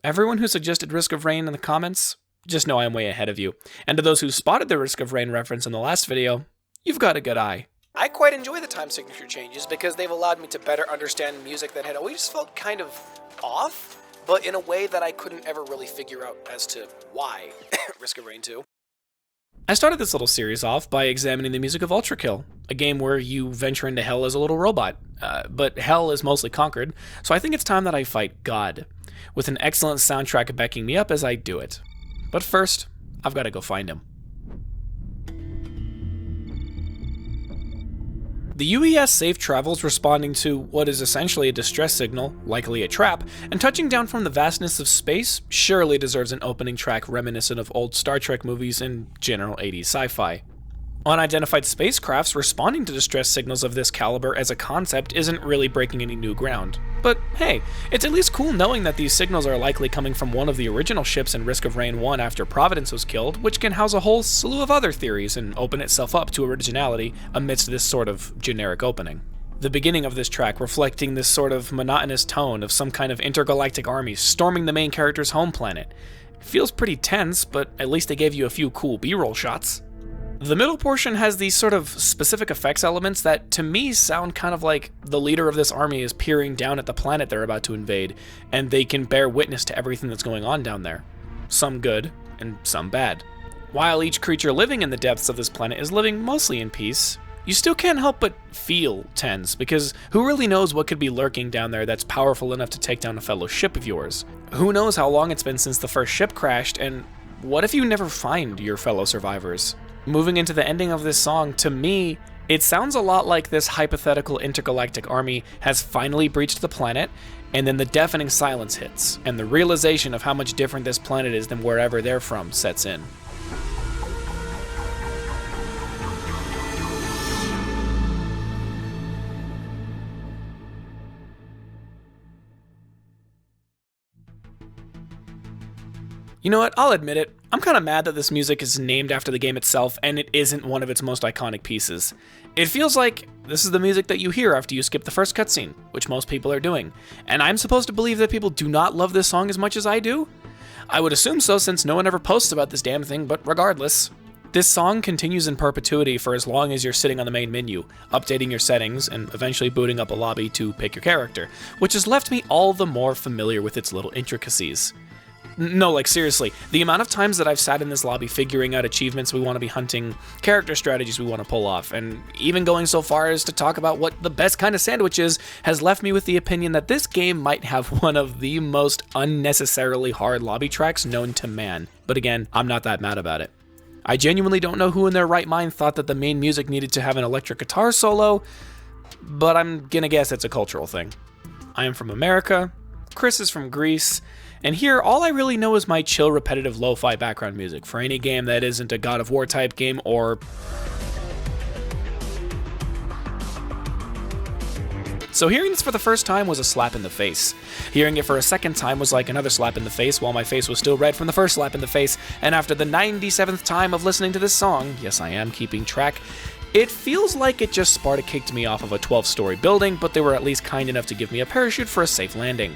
everyone who suggested Risk of Rain in the comments, just know I am way ahead of you. And to those who spotted the Risk of Rain reference in the last video, you've got a good eye. I quite enjoy the time signature changes because they've allowed me to better understand music that had always felt kind of off, but in a way that I couldn't ever really figure out as to why. Risk of Rain 2. I started this little series off by examining the music of Ultra Kill, a game where you venture into hell as a little robot, but hell is mostly conquered, so I think it's time that I fight God, with an excellent soundtrack backing me up as I do it. But first, I've got to go find him. The UES safe travels responding to what is essentially a distress signal, likely a trap, and touching down from the vastness of space surely deserves an opening track reminiscent of old Star Trek movies and general 80s sci-fi. Unidentified spacecrafts responding to distress signals of this caliber as a concept isn't really breaking any new ground. But hey, it's at least cool knowing that these signals are likely coming from one of the original ships in Risk of Rain 1 after Providence was killed, which can house a whole slew of other theories and open itself up to originality amidst this sort of generic opening. The beginning of this track reflecting this sort of monotonous tone of some kind of intergalactic army storming the main character's home planet. It feels pretty tense, but at least they gave you a few cool B-roll shots. The middle portion has these sort of specific effects elements that, to me, sound kind of like the leader of this army is peering down at the planet they're about to invade, and they can bear witness to everything that's going on down there. Some good, and some bad. While each creature living in the depths of this planet is living mostly in peace, you still can't help but feel tense, because who really knows what could be lurking down there that's powerful enough to take down a fellow ship of yours? Who knows how long it's been since the first ship crashed, and what if you never find your fellow survivors? Moving into the ending of this song, to me, it sounds a lot like this hypothetical intergalactic army has finally breached the planet, and then the deafening silence hits, and the realization of how much different this planet is than wherever they're from sets in. You know what, I'll admit it, I'm kinda mad that this music is named after the game itself and it isn't one of its most iconic pieces. It feels like this is the music that you hear after you skip the first cutscene, which most people are doing, and I'm supposed to believe that people do not love this song as much as I do? I would assume so since no one ever posts about this damn thing, but regardless. This song continues in perpetuity for as long as you're sitting on the main menu, updating your settings, and eventually booting up a lobby to pick your character, which has left me all the more familiar with its little intricacies. No, like seriously, the amount of times that I've sat in this lobby figuring out achievements we want to be hunting, character strategies we want to pull off, and even going so far as to talk about what the best kind of sandwich is, has left me with the opinion that this game might have one of the most unnecessarily hard lobby tracks known to man. But again, I'm not that mad about it. I genuinely don't know who in their right mind thought that the main music needed to have an electric guitar solo, but I'm gonna guess it's a cultural thing. I am from America, Chris is from Greece, and here, all I really know is my chill, repetitive lo-fi background music for any game that isn't a God of War type game or... So hearing this for the first time was a slap in the face. Hearing it for a second time was like another slap in the face while my face was still red from the first slap in the face, and after the 97th time of listening to this song, yes I am keeping track, it feels like it just Sparta-kicked me off of a 12-story building, but they were at least kind enough to give me a parachute for a safe landing.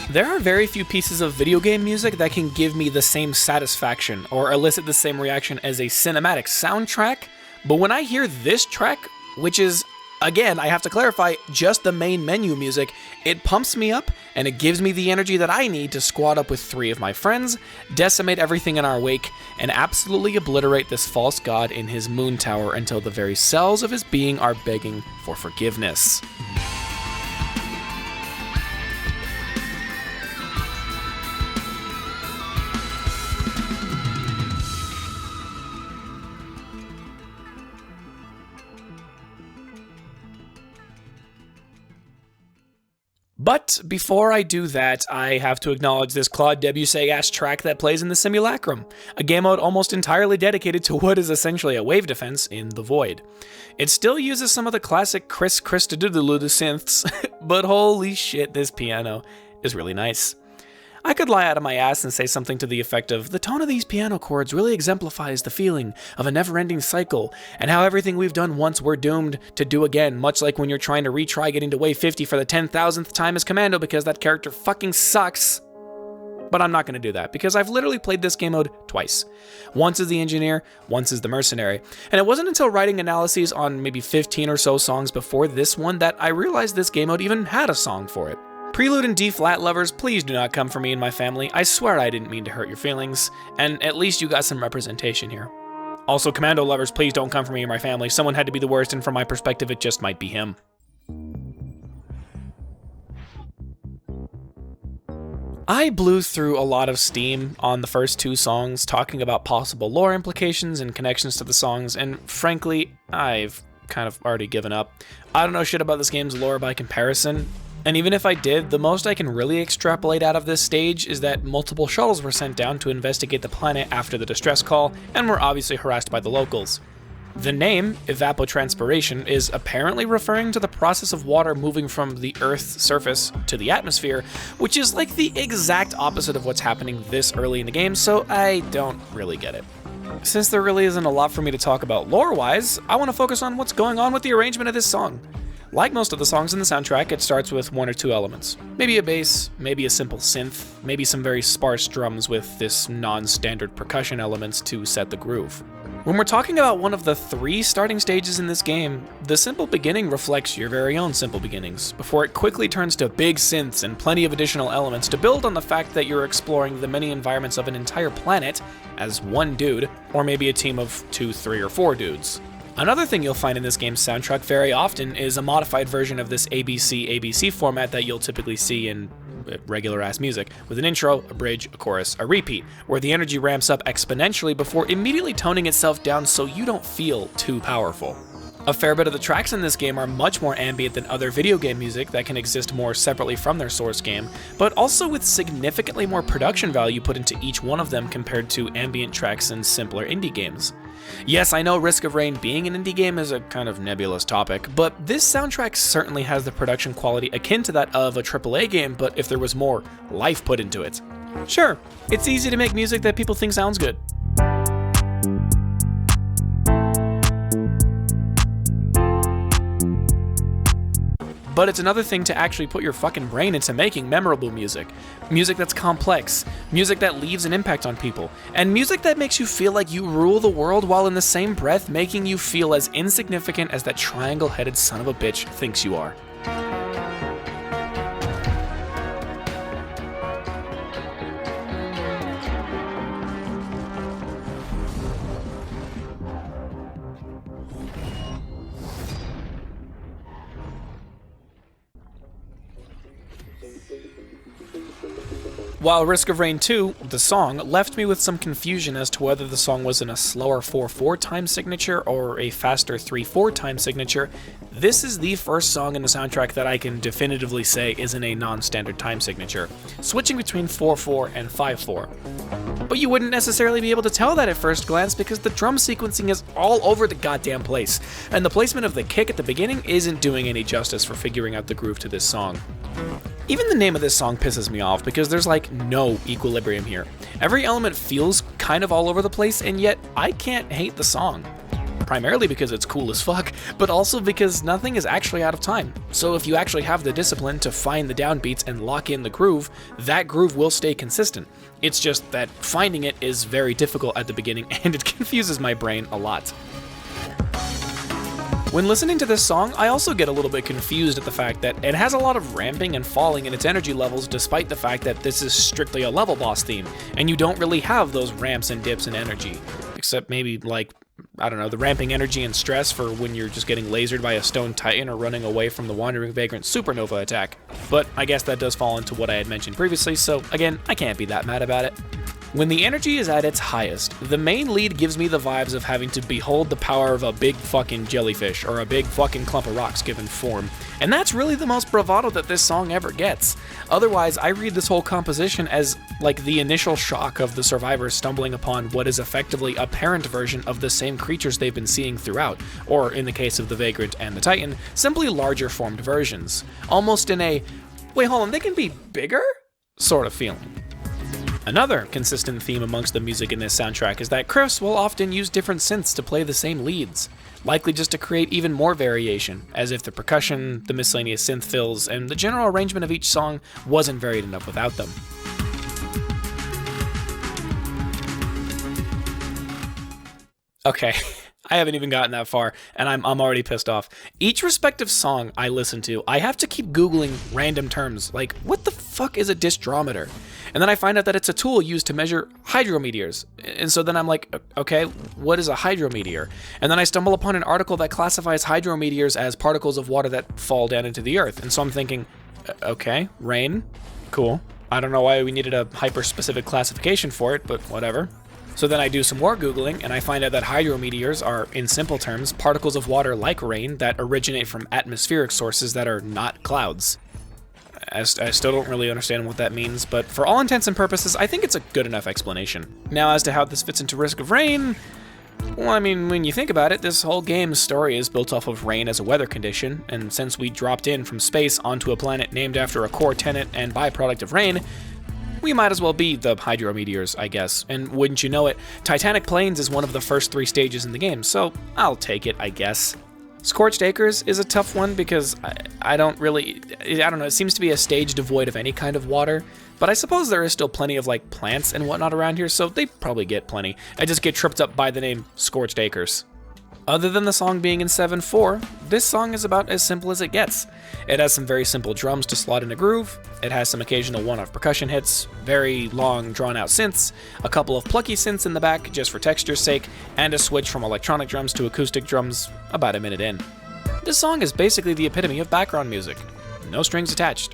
There are very few pieces of video game music that can give me the same satisfaction or elicit the same reaction as a cinematic soundtrack, but when I hear this track, which is, again, I have to clarify, just the main menu music, it pumps me up and it gives me the energy that I need to squad up with 3 of my friends, decimate everything in our wake, and absolutely obliterate this false god in his moon tower until the very cells of his being are begging for forgiveness. But before I do that, I have to acknowledge this Claude Debussy-ass track that plays in the Simulacrum, a game mode almost entirely dedicated to what is essentially a wave defense in the Void. It still uses some of the classic Chris Christodoodle synths, but holy shit, this piano is really nice. I could lie out of my ass and say something to the effect of, the tone of these piano chords really exemplifies the feeling of a never-ending cycle, and how everything we've done once we're doomed to do again, much like when you're trying to retry getting to wave 50 for the 10,000th time as Commando because that character fucking sucks. But I'm not going to do that, because I've literally played this game mode twice. Once as the engineer, once as the mercenary. And it wasn't until writing analyses on maybe 15 or so songs before this one that I realized this game mode even had a song for it. Prelude and D-flat lovers, please do not come for me and my family. I swear I didn't mean to hurt your feelings, and at least you got some representation here. Also, Commando lovers, please don't come for me and my family. Someone had to be the worst, and from my perspective, it just might be him. I blew through a lot of steam on the first two songs, talking about possible lore implications and connections to the songs, and frankly, I've kind of already given up. I don't know shit about this game's lore by comparison. And even if I did, the most I can really extrapolate out of this stage is that multiple shuttles were sent down to investigate the planet after the distress call, and were obviously harassed by the locals. The name, Evapotranspiration, is apparently referring to the process of water moving from the Earth's surface to the atmosphere, which is like the exact opposite of what's happening this early in the game, so I don't really get it. Since there really isn't a lot for me to talk about lore-wise, I want to focus on what's going on with the arrangement of this song. Like most of the songs in the soundtrack, it starts with one or two elements. Maybe a bass, maybe a simple synth, maybe some very sparse drums with this non-standard percussion elements to set the groove. When we're talking about one of the 3 starting stages in this game, the simple beginning reflects your very own simple beginnings, before it quickly turns to big synths and plenty of additional elements to build on the fact that you're exploring the many environments of an entire planet as one dude, or maybe a team of 2, 3, or 4 dudes. Another thing you'll find in this game's soundtrack very often is a modified version of this ABC format that you'll typically see in regular-ass music, with an intro, a bridge, a chorus, a repeat, where the energy ramps up exponentially before immediately toning itself down so you don't feel too powerful. A fair bit of the tracks in this game are much more ambient than other video game music that can exist more separately from their source game, but also with significantly more production value put into each one of them compared to ambient tracks in simpler indie games. Yes, I know Risk of Rain being an indie game is a kind of nebulous topic, but this soundtrack certainly has the production quality akin to that of a AAA game, but if there was more life put into it. Sure, it's easy to make music that people think sounds good. But it's another thing to actually put your fucking brain into making memorable music. Music that's complex, music that leaves an impact on people, and music that makes you feel like you rule the world while in the same breath making you feel as insignificant as that triangle-headed son of a bitch thinks you are. While Risk of Rain 2, the song, left me with some confusion as to whether the song was in a slower 4/4 time signature or a faster 3/4 time signature, this is the first song in the soundtrack that I can definitively say is in a non-standard time signature, switching between 4/4 and 5/4. But you wouldn't necessarily be able to tell that at first glance because the drum sequencing is all over the goddamn place, and the placement of the kick at the beginning isn't doing any justice for figuring out the groove to this song. Even the name of this song pisses me off because there's like no equilibrium here. Every element feels kind of all over the place, and yet I can't hate the song. Primarily because it's cool as fuck, but also because nothing is actually out of time. So if you actually have the discipline to find the downbeats and lock in the groove, that groove will stay consistent. It's just that finding it is very difficult at the beginning, and it confuses my brain a lot. When listening to this song, I also get a little bit confused at the fact that it has a lot of ramping and falling in its energy levels despite the fact that this is strictly a level boss theme, and you don't really have those ramps and dips in energy. Except maybe, like, I don't know, the ramping energy and stress for when you're just getting lasered by a stone titan or running away from the Wandering Vagrant supernova attack. But I guess that does fall into what I had mentioned previously, so again, I can't be that mad about it. When the energy is at its highest, the main lead gives me the vibes of having to behold the power of a big fucking jellyfish or a big fucking clump of rocks given form. And that's really the most bravado that this song ever gets. Otherwise, I read this whole composition as like the initial shock of the survivors stumbling upon what is effectively a parent version of the same creatures they've been seeing throughout, or in the case of the Vagrant and the Titan, simply larger formed versions. Almost in a, wait hold on, they can be bigger? Sort of feeling. Another consistent theme amongst the music in this soundtrack is that Chris will often use different synths to play the same leads, likely just to create even more variation, as if the percussion, the miscellaneous synth fills, and the general arrangement of each song wasn't varied enough without them. Okay, I haven't even gotten that far, and I'm already pissed off. Each respective song I listen to, I have to keep Googling random terms, like, what the fuck is a Disdrometer? And then I find out that it's a tool used to measure hydrometeors. And so then I'm like, okay, what is a hydrometeor? And then I stumble upon an article that classifies hydrometeors as particles of water that fall down into the earth. And so I'm thinking, okay, rain, cool. I don't know why we needed a hyper-specific classification for it, but whatever. So then I do some more Googling, and I find out that hydrometeors are, in simple terms, particles of water like rain that originate from atmospheric sources that are not clouds. I still don't really understand what that means, but for all intents and purposes, I think it's a good enough explanation. Now, as to how this fits into Risk of Rain, well, I mean, when you think about it, this whole game's story is built off of rain as a weather condition, and since we dropped in from space onto a planet named after a core tenet and byproduct of rain, we might as well be the hydrometeors, I guess. And wouldn't you know it, Titanic Plains is one of the first 3 stages in the game, so I'll take it, I guess. Scorched Acres is a tough one because I don't know, it seems to be a stage devoid of any kind of water, but I suppose there is still plenty of like plants and whatnot around here, so they probably get plenty. I just get tripped up by the name Scorched Acres. Other than the song being in 7/4, this song is about as simple as it gets. It has some very simple drums to slot in a groove, it has some occasional one-off percussion hits, very long drawn-out synths, a couple of plucky synths in the back just for texture's sake, and a switch from electronic drums to acoustic drums about a minute in. This song is basically the epitome of background music. No strings attached.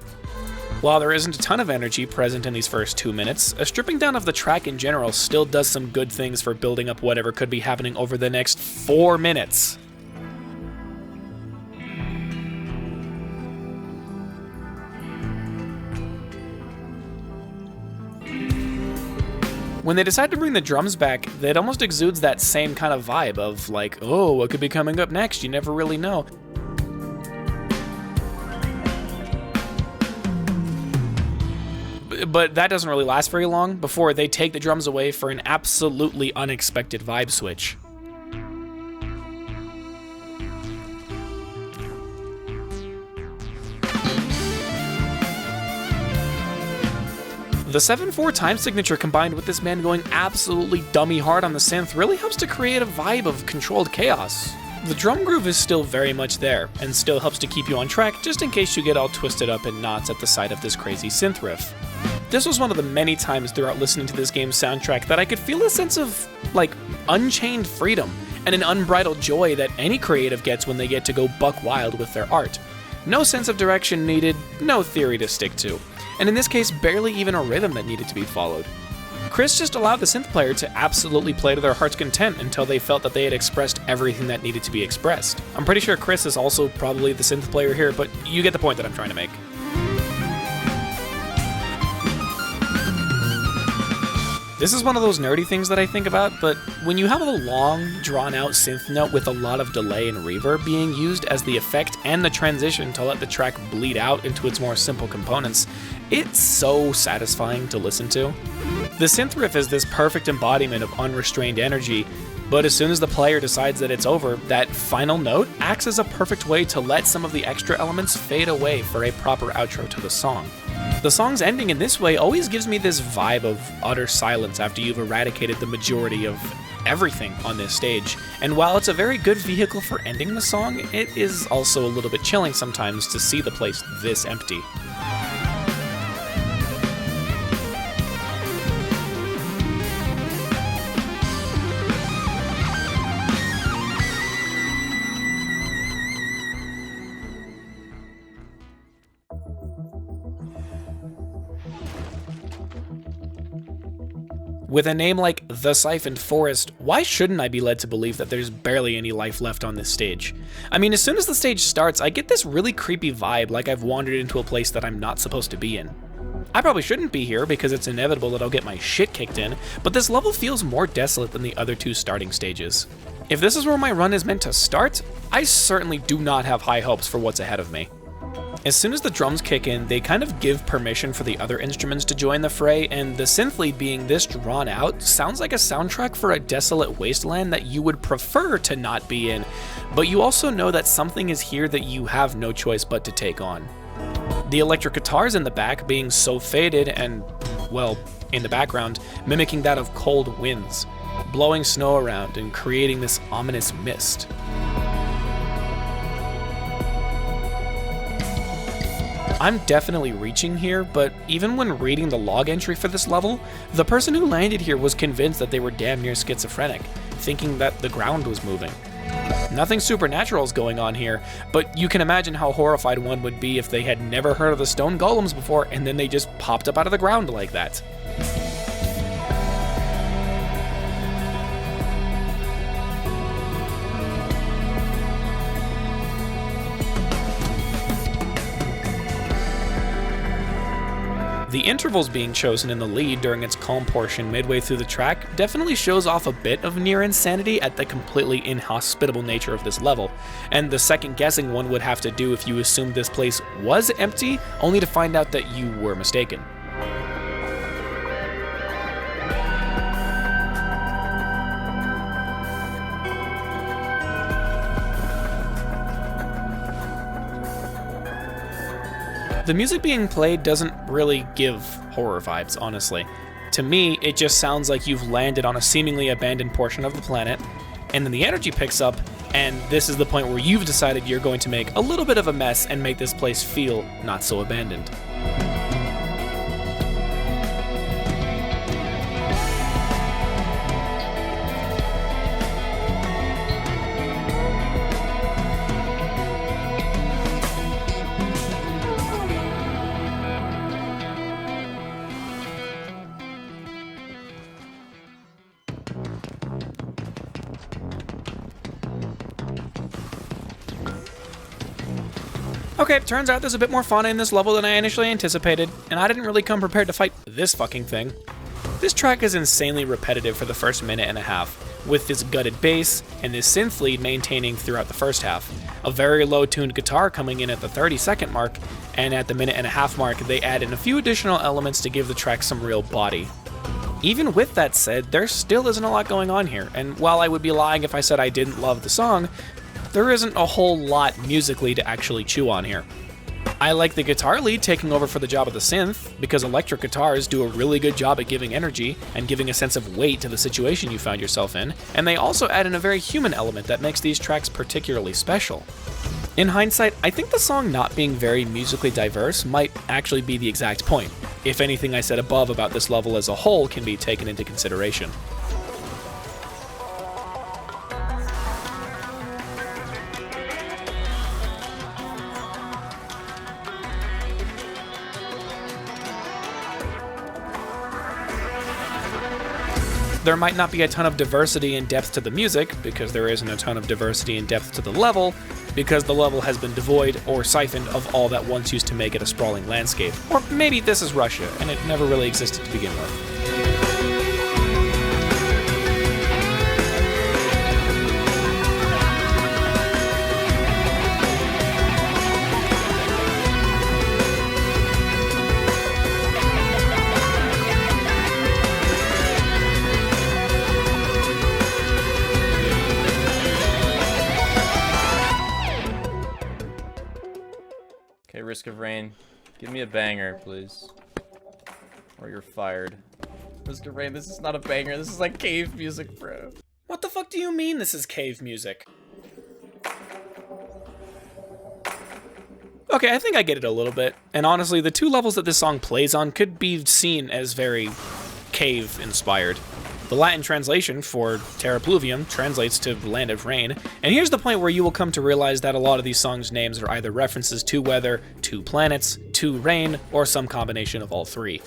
While there isn't a ton of energy present in these first 2 minutes, a stripping down of the track in general still does some good things for building up whatever could be happening over the next 4 minutes. When they decide to bring the drums back, it almost exudes that same kind of vibe of like, oh, what could be coming up next? You never really know. But that doesn't really last very long before they take the drums away for an absolutely unexpected vibe switch. The 7/4 time signature combined with this man going absolutely dummy hard on the synth really helps to create a vibe of controlled chaos. The drum groove is still very much there, and still helps to keep you on track just in case you get all twisted up in knots at the sight of this crazy synth riff. This was one of the many times throughout listening to this game's soundtrack that I could feel a sense of, like, unchained freedom and an unbridled joy that any creative gets when they get to go buck wild with their art. No sense of direction needed, no theory to stick to, and in this case barely even a rhythm that needed to be followed. Chris just allowed the synth player to absolutely play to their heart's content until they felt that they had expressed everything that needed to be expressed. I'm pretty sure Chris is also probably the synth player here, but you get the point that I'm trying to make. This is one of those nerdy things that I think about, but when you have a long, drawn-out synth note with a lot of delay and reverb being used as the effect and the transition to let the track bleed out into its more simple components, it's so satisfying to listen to. The synth riff is this perfect embodiment of unrestrained energy, but as soon as the player decides that it's over, that final note acts as a perfect way to let some of the extra elements fade away for a proper outro to the song. The song's ending in this way always gives me this vibe of utter silence after you've eradicated the majority of everything on this stage, and while it's a very good vehicle for ending the song, it is also a little bit chilling sometimes to see the place this empty. With a name like The Siphoned Forest, why shouldn't I be led to believe that there's barely any life left on this stage? I mean, as soon as the stage starts, I get this really creepy vibe like I've wandered into a place that I'm not supposed to be in. I probably shouldn't be here because it's inevitable that I'll get my shit kicked in, but this level feels more desolate than the other 2 starting stages. If this is where my run is meant to start, I certainly do not have high hopes for what's ahead of me. As soon as the drums kick in, they kind of give permission for the other instruments to join the fray, and the synth lead being this drawn out sounds like a soundtrack for a desolate wasteland that you would prefer to not be in, but you also know that something is here that you have no choice but to take on. The electric guitars in the back being so faded and, well, in the background, mimicking that of cold winds, blowing snow around and creating this ominous mist. I'm definitely reaching here, but even when reading the log entry for this level, the person who landed here was convinced that they were damn near schizophrenic, thinking that the ground was moving. Nothing supernatural is going on here, but you can imagine how horrified one would be if they had never heard of the stone golems before and then they just popped up out of the ground like that. The intervals being chosen in the lead during its calm portion midway through the track definitely shows off a bit of near insanity at the completely inhospitable nature of this level, and the second guessing one would have to do if you assumed this place was empty, only to find out that you were mistaken. The music being played doesn't really give horror vibes, honestly. To me, it just sounds like you've landed on a seemingly abandoned portion of the planet, and then the energy picks up, and this is the point where you've decided you're going to make a little bit of a mess and make this place feel not so abandoned. Okay, turns out there's a bit more fauna in this level than I initially anticipated, and I didn't really come prepared to fight this fucking thing. This track is insanely repetitive for the first minute and a half, with this gutted bass and this synth lead maintaining throughout the first half, a very low-tuned guitar coming in at the 30-second mark, and at the minute and a half mark they add in a few additional elements to give the track some real body. Even with that said, there still isn't a lot going on here, and while I would be lying if I said I didn't love the song, there isn't a whole lot musically to actually chew on here. I like the guitar lead taking over for the job of the synth, because electric guitars do a really good job at giving energy and giving a sense of weight to the situation you found yourself in, and they also add in a very human element that makes these tracks particularly special. In hindsight, I think the song not being very musically diverse might actually be the exact point, if anything I said above about this level as a whole can be taken into consideration. There might not be a ton of diversity and depth to the music, because there isn't a ton of diversity and depth to the level, because the level has been devoid or siphoned of all that once used to make it a sprawling landscape. Or maybe this is Russia, and it never really existed to begin with. Risk of Rain, give me a banger, please. Or you're fired. Risk of Rain, this is not a banger. This is like cave music, bro. What the fuck do you mean this is cave music? Okay, I think I get it a little bit. And honestly, the two levels that this song plays on could be seen as very cave-inspired. The Latin translation for Terra Pluvium translates to Land of Rain, and here's the point where you will come to realize that a lot of these songs' names are either references to weather, to planets, to rain, or some combination of all three.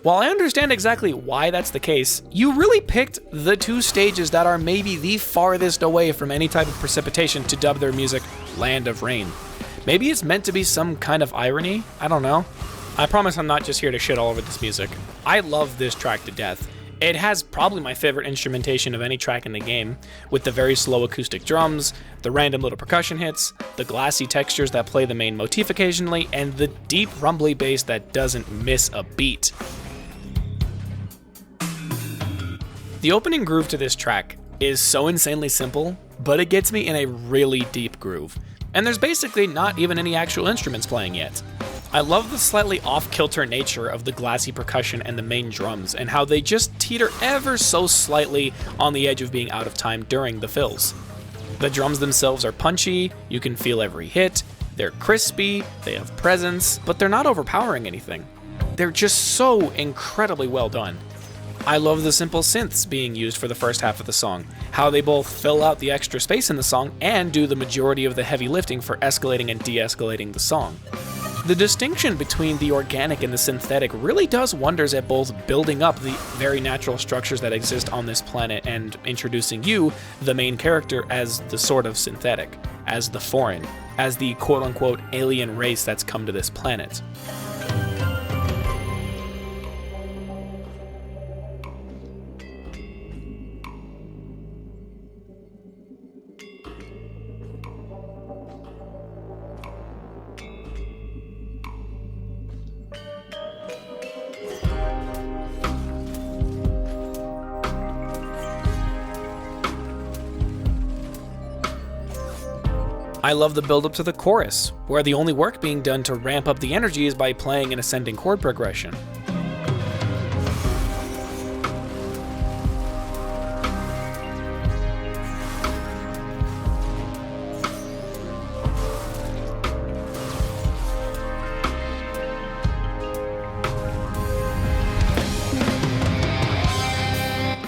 While I understand exactly why that's the case, you really picked the two stages that are maybe the farthest away from any type of precipitation to dub their music Land of Rain. Maybe it's meant to be some kind of irony? I don't know. I promise I'm not just here to shit all over this music. I love this track to death. It has probably my favorite instrumentation of any track in the game, with the very slow acoustic drums, the random little percussion hits, the glassy textures that play the main motif occasionally, and the deep rumbly bass that doesn't miss a beat. The opening groove to this track is so insanely simple, but it gets me in a really deep groove, and there's basically not even any actual instruments playing yet. I love the slightly off-kilter nature of the glassy percussion and the main drums, and how they just teeter ever so slightly on the edge of being out of time during the fills. The drums themselves are punchy, you can feel every hit, they're crispy, they have presence, but they're not overpowering anything. They're just so incredibly well done. I love the simple synths being used for the first half of the song, how they both fill out the extra space in the song and do the majority of the heavy lifting for escalating and de-escalating the song. The distinction between the organic and the synthetic really does wonders at both building up the very natural structures that exist on this planet and introducing you, the main character, as the sort of synthetic, as the foreign, as the quote-unquote alien race that's come to this planet. I love the build-up to the chorus, where the only work being done to ramp up the energy is by playing an ascending chord progression.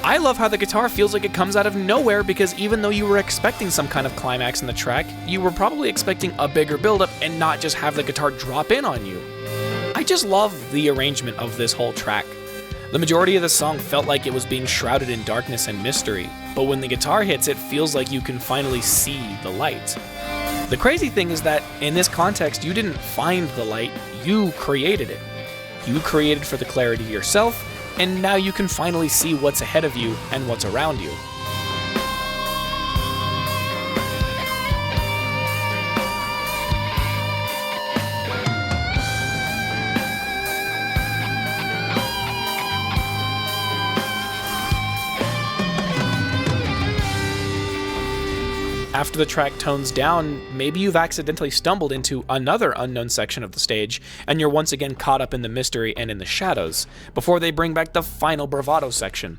I love how the guitar feels like it comes out of nowhere, because even though you were expecting some kind of climax in the track, you were probably expecting a bigger buildup and not just have the guitar drop in on you. I just love the arrangement of this whole track. The majority of the song felt like it was being shrouded in darkness and mystery, but when the guitar hits, it feels like you can finally see the light. The crazy thing is that in this context, you didn't find the light, you created it. You created for the clarity yourself, and now you can finally see what's ahead of you and what's around you. After the track tones down, maybe you've accidentally stumbled into another unknown section of the stage, and you're once again caught up in the mystery and in the shadows, before they bring back the final bravado section.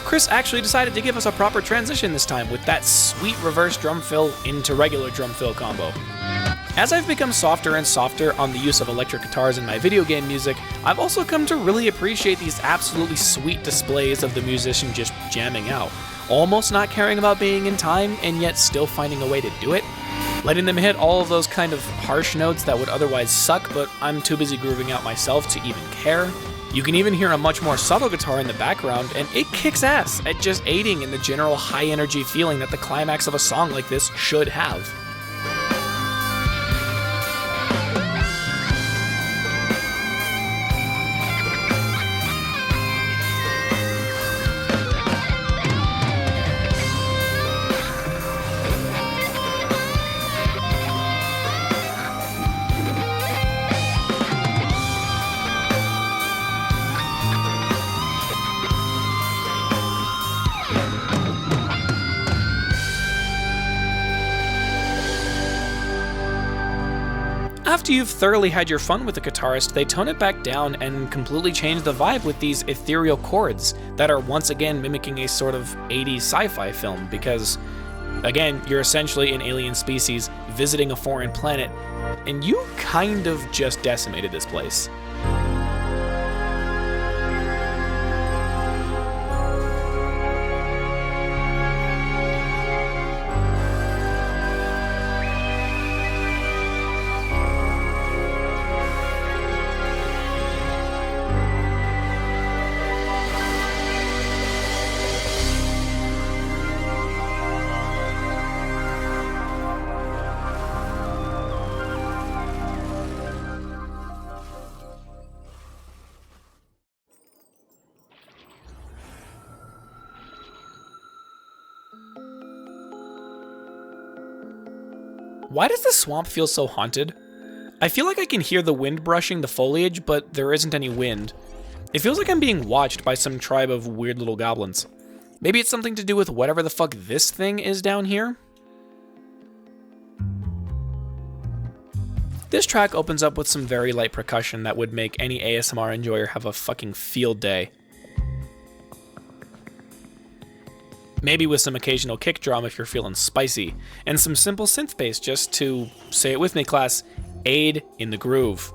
Chris actually decided to give us a proper transition this time with that sweet reverse drum fill into regular drum fill combo. As I've become softer and softer on the use of electric guitars in my video game music, I've also come to really appreciate these absolutely sweet displays of the musician just jamming out, almost not caring about being in time and yet still finding a way to do it. Letting them hit all of those kind of harsh notes that would otherwise suck, but I'm too busy grooving out myself to even care. You can even hear a much more subtle guitar in the background, and it kicks ass at just aiding in the general high energy feeling that the climax of a song like this should have. After you've thoroughly had your fun with the guitarist, they tone it back down and completely change the vibe with these ethereal chords that are once again mimicking a sort of 80s sci-fi film, because, again, you're essentially an alien species visiting a foreign planet, and you kind of just decimated this place. Why does the swamp feel so haunted? I feel like I can hear the wind brushing the foliage, but there isn't any wind. It feels like I'm being watched by some tribe of weird little goblins. Maybe it's something to do with whatever the fuck this thing is down here? This track opens up with some very light percussion that would make any ASMR enjoyer have a fucking field day. Maybe with some occasional kick drum if you're feeling spicy, and some simple synth bass just to, say it with me class, aid in the groove.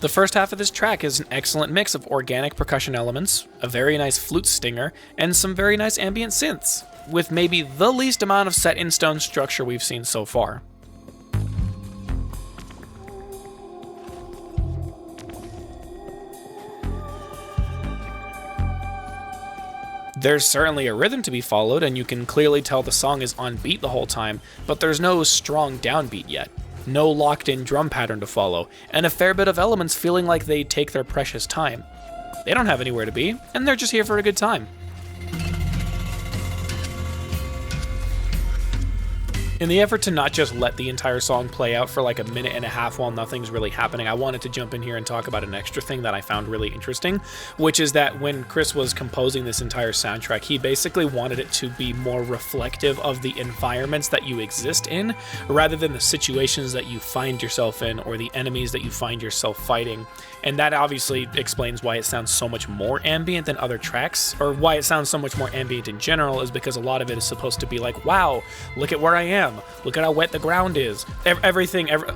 The first half of this track is an excellent mix of organic percussion elements, a very nice flute stinger, and some very nice ambient synths, with maybe the least amount of set-in-stone structure we've seen so far. There's certainly a rhythm to be followed, and you can clearly tell the song is on beat the whole time, but there's no strong downbeat yet. No locked-in drum pattern to follow, and a fair bit of elements feeling like they take their precious time. They don't have anywhere to be, and they're just here for a good time. In the effort to not just let the entire song play out for like a minute and a half while nothing's really happening, I wanted to jump in here and talk about an extra thing that I found really interesting, which is that when Chris was composing this entire soundtrack, he basically wanted it to be more reflective of the environments that you exist in, rather than the situations that you find yourself in or the enemies that you find yourself fighting. And that obviously explains why it sounds so much more ambient than other tracks, or why it sounds so much more ambient in general, is because a lot of it is supposed to be like, wow, look at where I am. Look at how wet the ground is.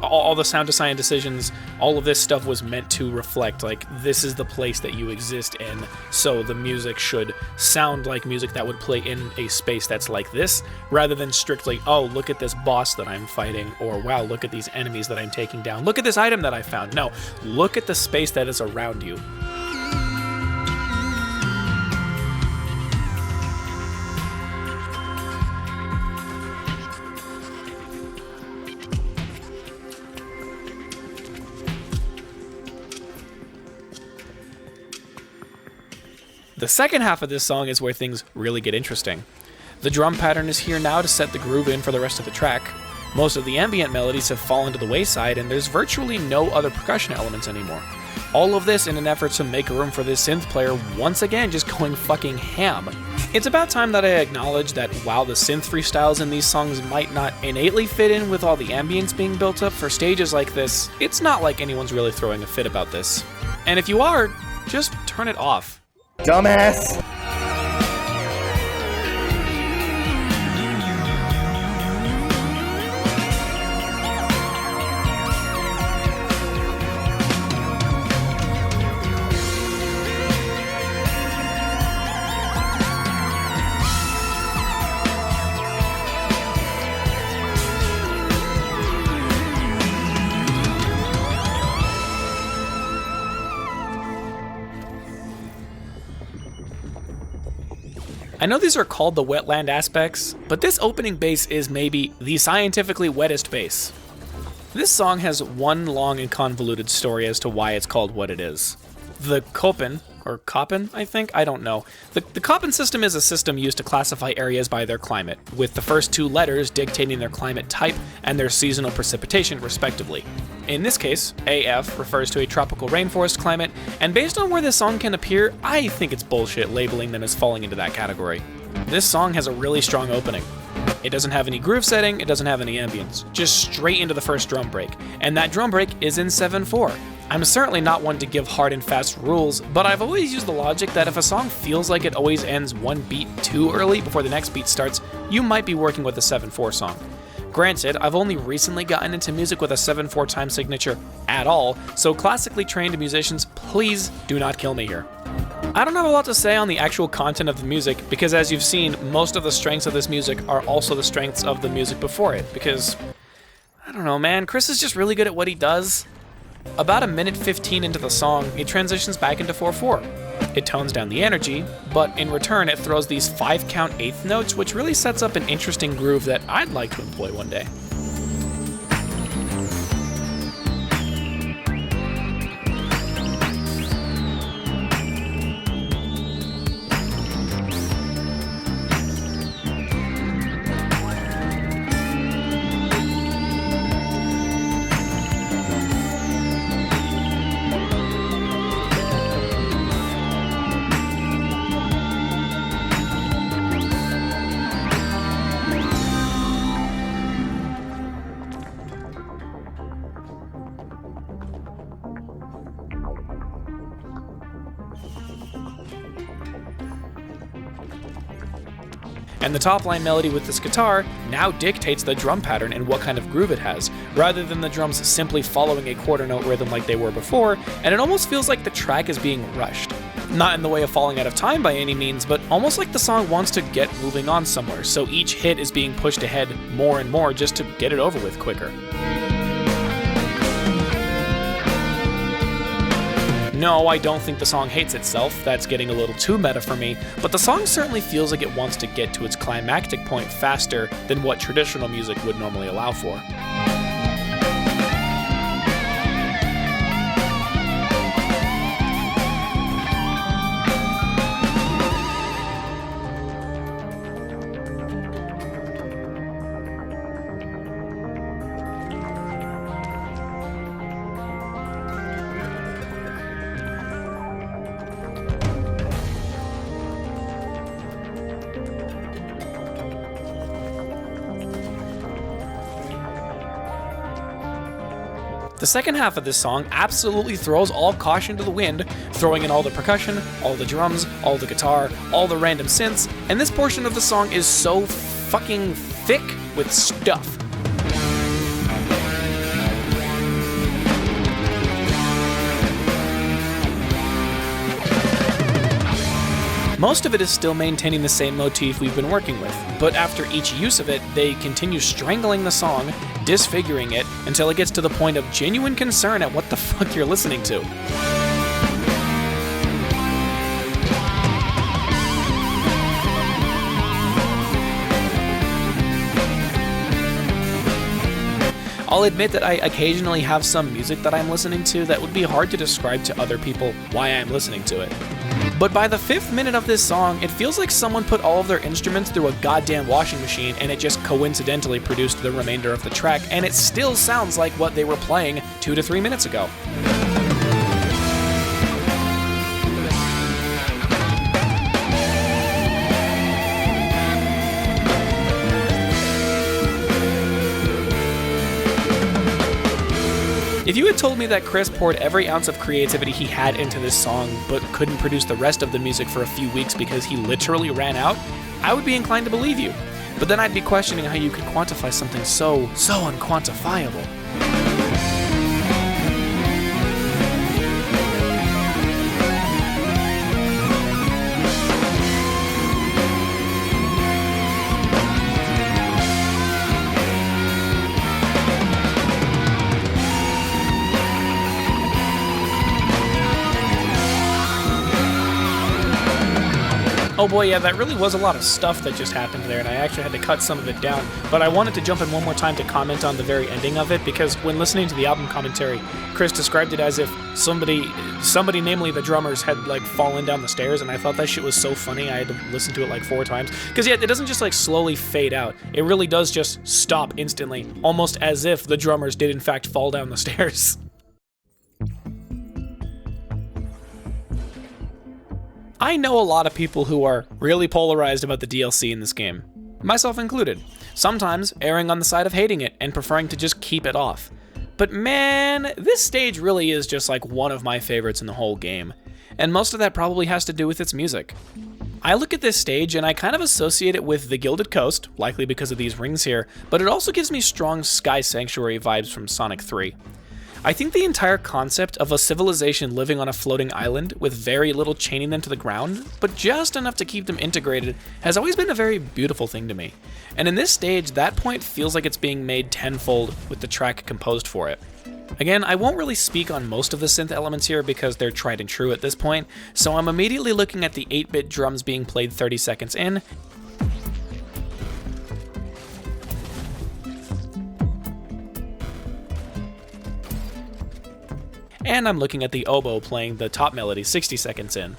All the sound design decisions, all of this stuff was meant to reflect, like, this is the place that you exist in, so the music should sound like music that would play in a space that's like this, rather than strictly, oh, look at this boss that I'm fighting, or wow, look at these enemies that I'm taking down. Look at this item that I found. No, look at the space that is around you. The second half of this song is where things really get interesting. The drum pattern is here now to set the groove in for the rest of the track. Most of the ambient melodies have fallen to the wayside, and there's virtually no other percussion elements anymore. All of this in an effort to make room for this synth player once again just going fucking ham. It's about time that I acknowledge that while the synth freestyles in these songs might not innately fit in with all the ambience being built up for stages like this, it's not like anyone's really throwing a fit about this. And if you are, just turn it off. Dumbass! I know these are called the wetland aspects, but this opening bass is maybe the scientifically wettest bass. This song has one long and convoluted story as to why it's called what it is. The KÖPPEN, or KÖPPEN, I think? I don't know. The KÖPPEN system is a system used to classify areas by their climate, with the first two letters dictating their climate type and their seasonal precipitation, respectively. In this case, AF refers to a tropical rainforest climate, and based on where this song can appear, I think it's bullshit labeling them as falling into that category. This song has a really strong opening. It doesn't have any groove setting, it doesn't have any ambience, just straight into the first drum break, and that drum break is in 7/4. I'm certainly not one to give hard and fast rules, but I've always used the logic that if a song feels like it always ends one beat too early before the next beat starts, you might be working with a 7/4 song. Granted, I've only recently gotten into music with a 7/4 time signature at all, so classically trained musicians, please do not kill me here. I don't have a lot to say on the actual content of the music, because as you've seen, most of the strengths of this music are also the strengths of the music before it, because, I don't know man, Chris is just really good at what he does. About a minute 15 into the song, it transitions back into 4/4. It tones down the energy, but in return it throws these 5-count eighth notes, which really sets up an interesting groove that I'd like to employ one day. and the top line melody with this guitar now dictates the drum pattern and what kind of groove it has, rather than the drums simply following a quarter note rhythm like they were before, and it almost feels like the track is being rushed. Not in the way of falling out of time by any means, but almost like the song wants to get moving on somewhere, so each hit is being pushed ahead more and more just to get it over with quicker. No, I don't think the song hates itself, that's getting a little too meta for me, but the song certainly feels like it wants to get to its climactic point faster than what traditional music would normally allow for. The second half of this song absolutely throws all caution to the wind, throwing in all the percussion, all the drums, all the guitar, all the random synths, and this portion of the song is so fucking thick with stuff. Most of it is still maintaining the same motif we've been working with, but after each use of it, they continue strangling the song, disfiguring it, until it gets to the point of genuine concern at what the fuck you're listening to. I'll admit that I occasionally have some music that I'm listening to that would be hard to describe to other people why I'm listening to it. But by the 5th minute of this song, it feels like someone put all of their instruments through a goddamn washing machine and it just coincidentally produced the remainder of the track, and it still sounds like what they were playing 2 to 3 minutes ago. If you had told me that Chris poured every ounce of creativity he had into this song, but couldn't produce the rest of the music for a few weeks because he literally ran out, I would be inclined to believe you. But then I'd be questioning how you could quantify something so unquantifiable. Oh boy, yeah, that really was a lot of stuff that just happened there, and I actually had to cut some of it down, but I wanted to jump in one more time to comment on the very ending of it, because when listening to the album commentary, Chris described it as if somebody, namely the drummers, had like fallen down the stairs, and I thought that shit was so funny I had to listen to it like 4 times, because yeah, it doesn't just like slowly fade out, it really does just stop instantly, almost as if the drummers did in fact fall down the stairs. I know a lot of people who are really polarized about the DLC in this game, myself included, sometimes erring on the side of hating it and preferring to just keep it off. But man, this stage really is just like one of my favorites in the whole game, and most of that probably has to do with its music. I look at this stage and I kind of associate it with the Gilded Coast, likely because of these rings here, but it also gives me strong Sky Sanctuary vibes from Sonic 3. I think the entire concept of a civilization living on a floating island with very little chaining them to the ground, but just enough to keep them integrated, has always been a very beautiful thing to me. And in this stage, that point feels like it's being made tenfold with the track composed for it. Again, I won't really speak on most of the synth elements here because they're tried and true at this point, so I'm immediately looking at the 8-bit drums being played 30 seconds in, and I'm looking at the oboe playing the top melody 60 seconds in.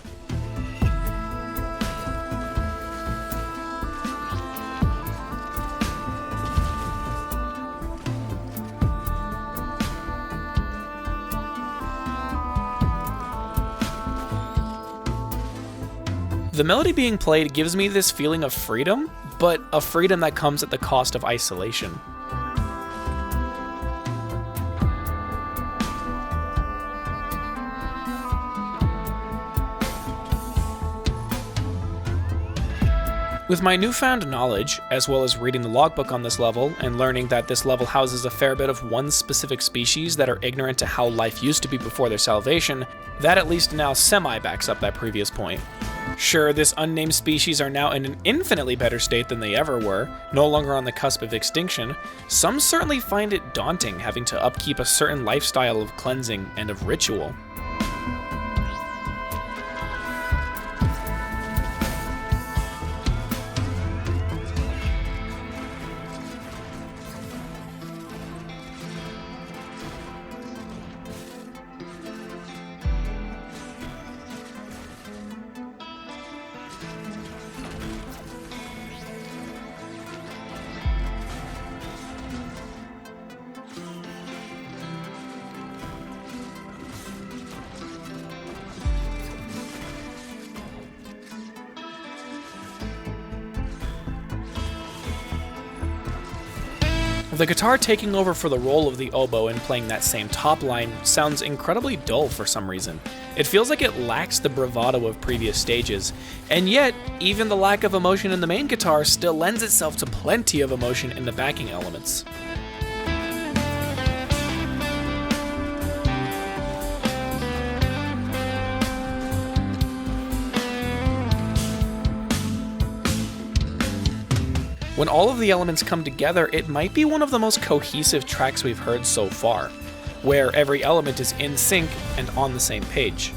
The melody being played gives me this feeling of freedom, but a freedom that comes at the cost of isolation. With my newfound knowledge, as well as reading the logbook on this level and learning that this level houses a fair bit of one specific species that are ignorant to how life used to be before their salvation, that at least now semi-backs up that previous point. Sure, this unnamed species are now in an infinitely better state than they ever were, no longer on the cusp of extinction. Some certainly find it daunting having to upkeep a certain lifestyle of cleansing and of ritual. The guitar taking over for the role of the oboe and playing that same top line sounds incredibly dull for some reason. It feels like it lacks the bravado of previous stages, and yet, even the lack of emotion in the main guitar still lends itself to plenty of emotion in the backing elements. When all of the elements come together, it might be one of the most cohesive tracks we've heard so far, where every element is in sync and on the same page.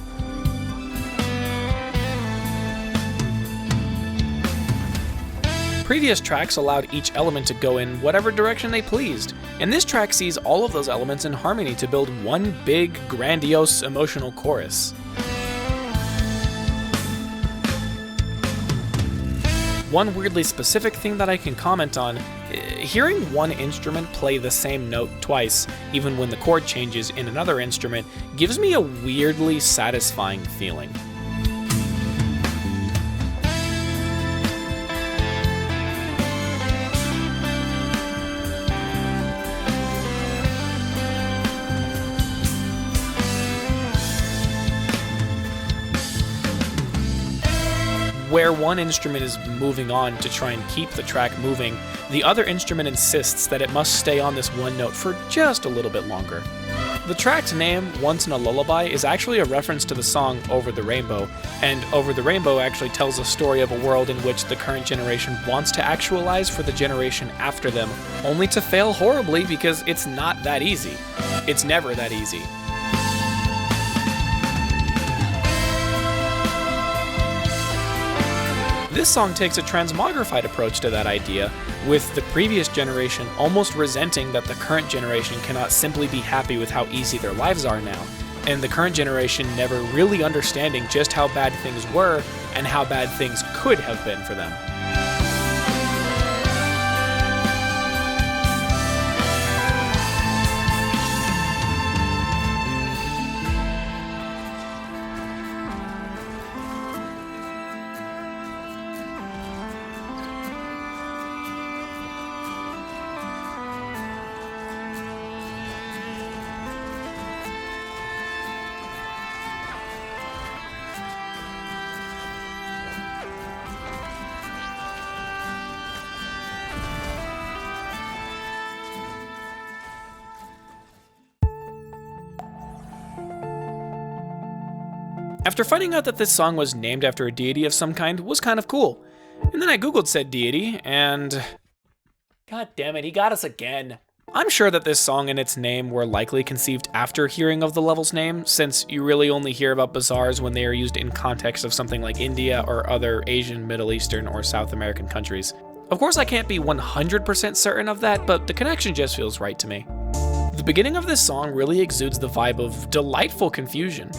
Previous tracks allowed each element to go in whatever direction they pleased, and this track sees all of those elements in harmony to build one big, grandiose, emotional chorus. One weirdly specific thing that I can comment on, hearing one instrument play the same note twice, even when the chord changes in another instrument, gives me a weirdly satisfying feeling. Where one instrument is moving on to try and keep the track moving, the other instrument insists that it must stay on this one note for just a little bit longer. The track's name, Once in a Lullaby, is actually a reference to the song Over the Rainbow, and Over the Rainbow actually tells a story of a world in which the current generation wants to actualize for the generation after them, only to fail horribly because it's not that easy. It's never that easy. This song takes a transmogrified approach to that idea, with the previous generation almost resenting that the current generation cannot simply be happy with how easy their lives are now, and the current generation never really understanding just how bad things were and how bad things could have been for them. After finding out that this song was named after a deity of some kind was kind of cool. And then I googled said deity, and... God damn it, he got us again. I'm sure that this song and its name were likely conceived after hearing of the level's name, since you really only hear about bazaars when they are used in context of something like India or other Asian, Middle Eastern, or South American countries. Of course I can't be 100% certain of that, but the connection just feels right to me. The beginning of this song really exudes the vibe of delightful confusion.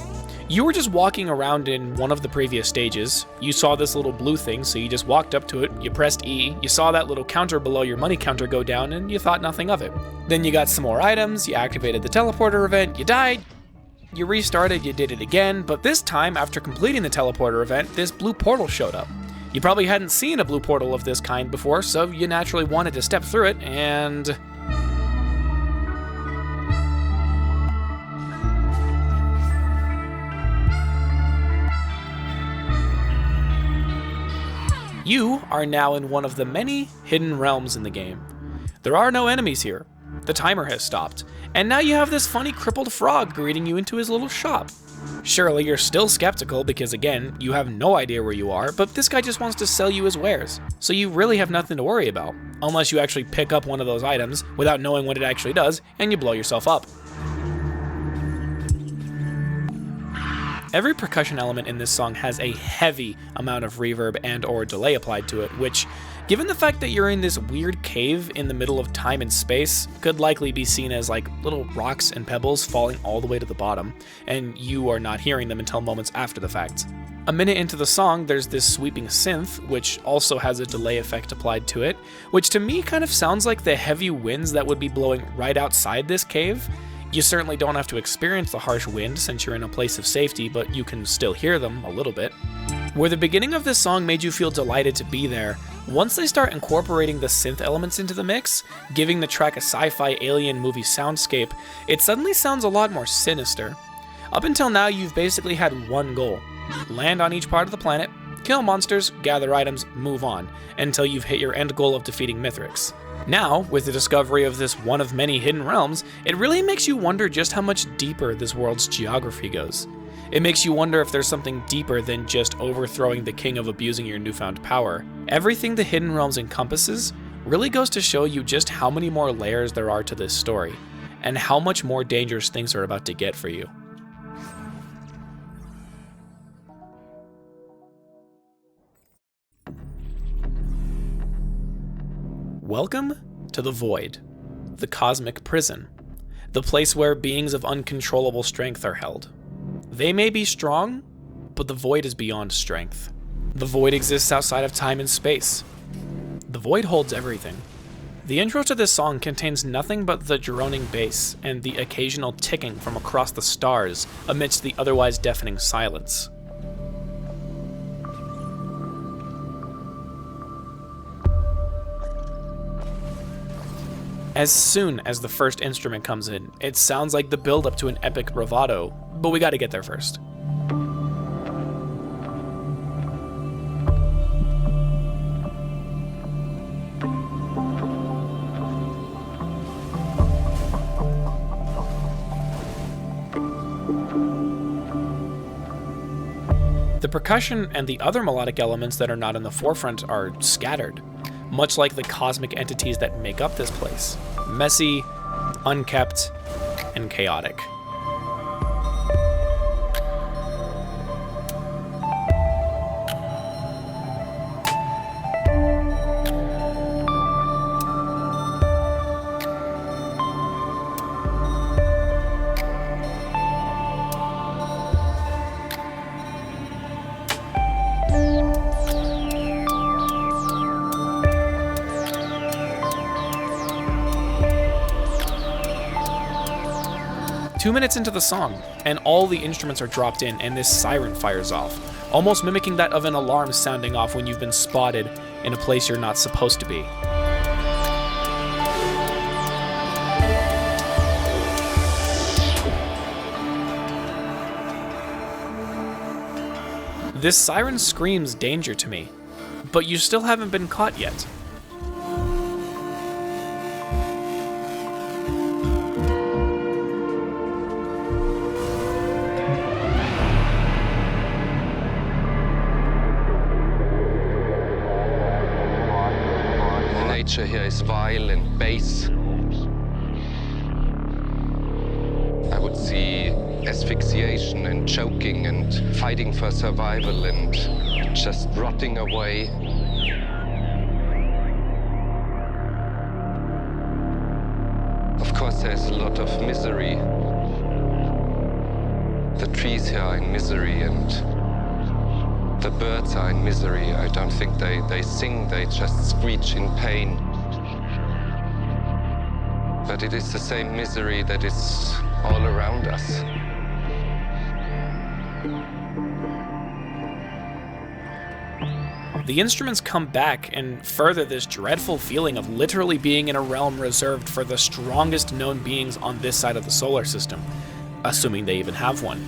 You were just walking around in one of the previous stages, you saw this little blue thing, so you just walked up to it, you pressed E, you saw that little counter below your money counter go down, and you thought nothing of it. Then you got some more items, you activated the teleporter event, you died, you restarted, you did it again, but this time, after completing the teleporter event, this blue portal showed up. You probably hadn't seen a blue portal of this kind before, so you naturally wanted to step through it, and... You are now in one of the many hidden realms in the game. There are no enemies here. The timer has stopped, and now you have this funny crippled frog greeting you into his little shop. Surely you're still skeptical because, again, you have no idea where you are, but this guy just wants to sell you his wares, so you really have nothing to worry about, unless you actually pick up one of those items without knowing what it actually does, and you blow yourself up. Every percussion element in this song has a heavy amount of reverb and/or delay applied to it, which, given the fact that you're in this weird cave in the middle of time and space, could likely be seen as like little rocks and pebbles falling all the way to the bottom, and you are not hearing them until moments after the fact. A minute into the song, there's this sweeping synth, which also has a delay effect applied to it, which to me kind of sounds like the heavy winds that would be blowing right outside this cave. You certainly don't have to experience the harsh wind since you're in a place of safety, but you can still hear them a little bit. Where the beginning of this song made you feel delighted to be there, once they start incorporating the synth elements into the mix, giving the track a sci-fi alien movie soundscape, it suddenly sounds a lot more sinister. Up until now, you've basically had one goal: land on each part of the planet, kill monsters, gather items, move on, until you've hit your end goal of defeating Mithrix. Now, with the discovery of this one of many hidden realms, it really makes you wonder just how much deeper this world's geography goes. It makes you wonder if there's something deeper than just overthrowing the king of abusing your newfound power. Everything the Hidden Realms encompasses really goes to show you just how many more layers there are to this story, and how much more dangerous things are about to get for you. Welcome to the Void, the cosmic prison, the place where beings of uncontrollable strength are held. They may be strong, but the Void is beyond strength. The Void exists outside of time and space. The Void holds everything. The intro to this song contains nothing but the droning bass and the occasional ticking from across the stars amidst the otherwise deafening silence. As soon as the first instrument comes in, it sounds like the build-up to an epic bravado, but we gotta get there first. The percussion and the other melodic elements that are not in the forefront are scattered, much like the cosmic entities that make up this place. Messy, unkept, and chaotic. Two minutes into the song, and all the instruments are dropped in and this siren fires off, almost mimicking that of an alarm sounding off when you've been spotted in a place you're not supposed to be. This siren screams danger to me, but you still haven't been caught yet. Nature here is vile and base. I would see asphyxiation and choking and fighting for survival and just rotting away. Of course, there's a lot of misery. The trees here are in misery and the birds are in misery. I don't think they sing, they just screech in pain. But it is the same misery that is all around us. The instruments come back and further this dreadful feeling of literally being in a realm reserved for the strongest known beings on this side of the solar system, assuming they even have one.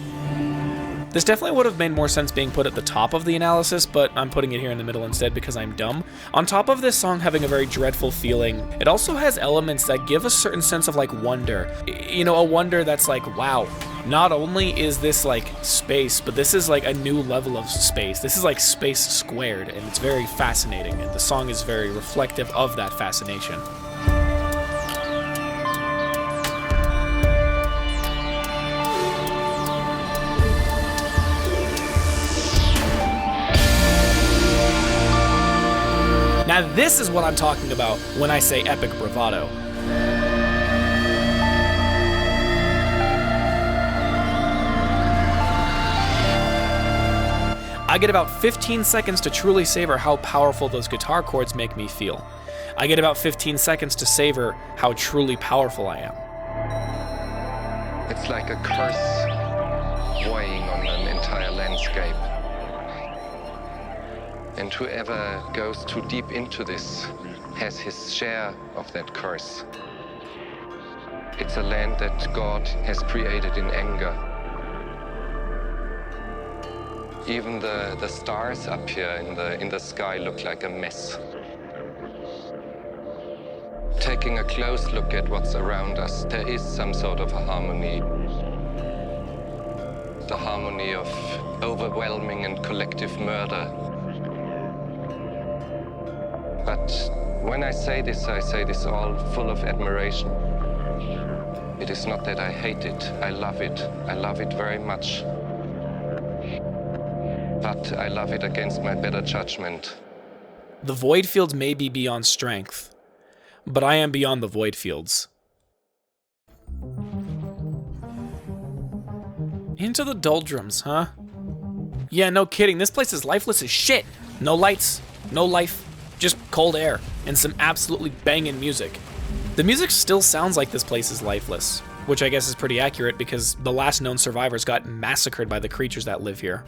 This definitely would have made more sense being put at the top of the analysis, but I'm putting it here in the middle instead because I'm dumb. On top of this song having a very dreadful feeling, it also has elements that give a certain sense of like wonder. You know, a wonder that's like, wow, not only is this like space, but this is like a new level of space. This is like space squared, and it's very fascinating, and the song is very reflective of that fascination. Now this is what I'm talking about when I say epic bravado. I get about 15 seconds to truly savor how powerful those guitar chords make me feel. I get about 15 seconds to savor how truly powerful I am. It's like a curse weighing on an entire landscape. And whoever goes too deep into this has his share of that curse. It's a land that God has created in anger. Even the stars up here in the sky look like a mess. Taking a close look at what's around us, there is some sort of a harmony. The harmony of overwhelming and collective murder. But when I say this all full of admiration. It is not that I hate it, I love it. I love it very much. But I love it against my better judgment. The void fields may be beyond strength, but I am beyond the void fields. Into the doldrums, huh? Yeah, no kidding, this place is lifeless as shit. No lights, no life, just cold air, and some absolutely banging music. The music still sounds like this place is lifeless, which I guess is pretty accurate because the last known survivors got massacred by the creatures that live here.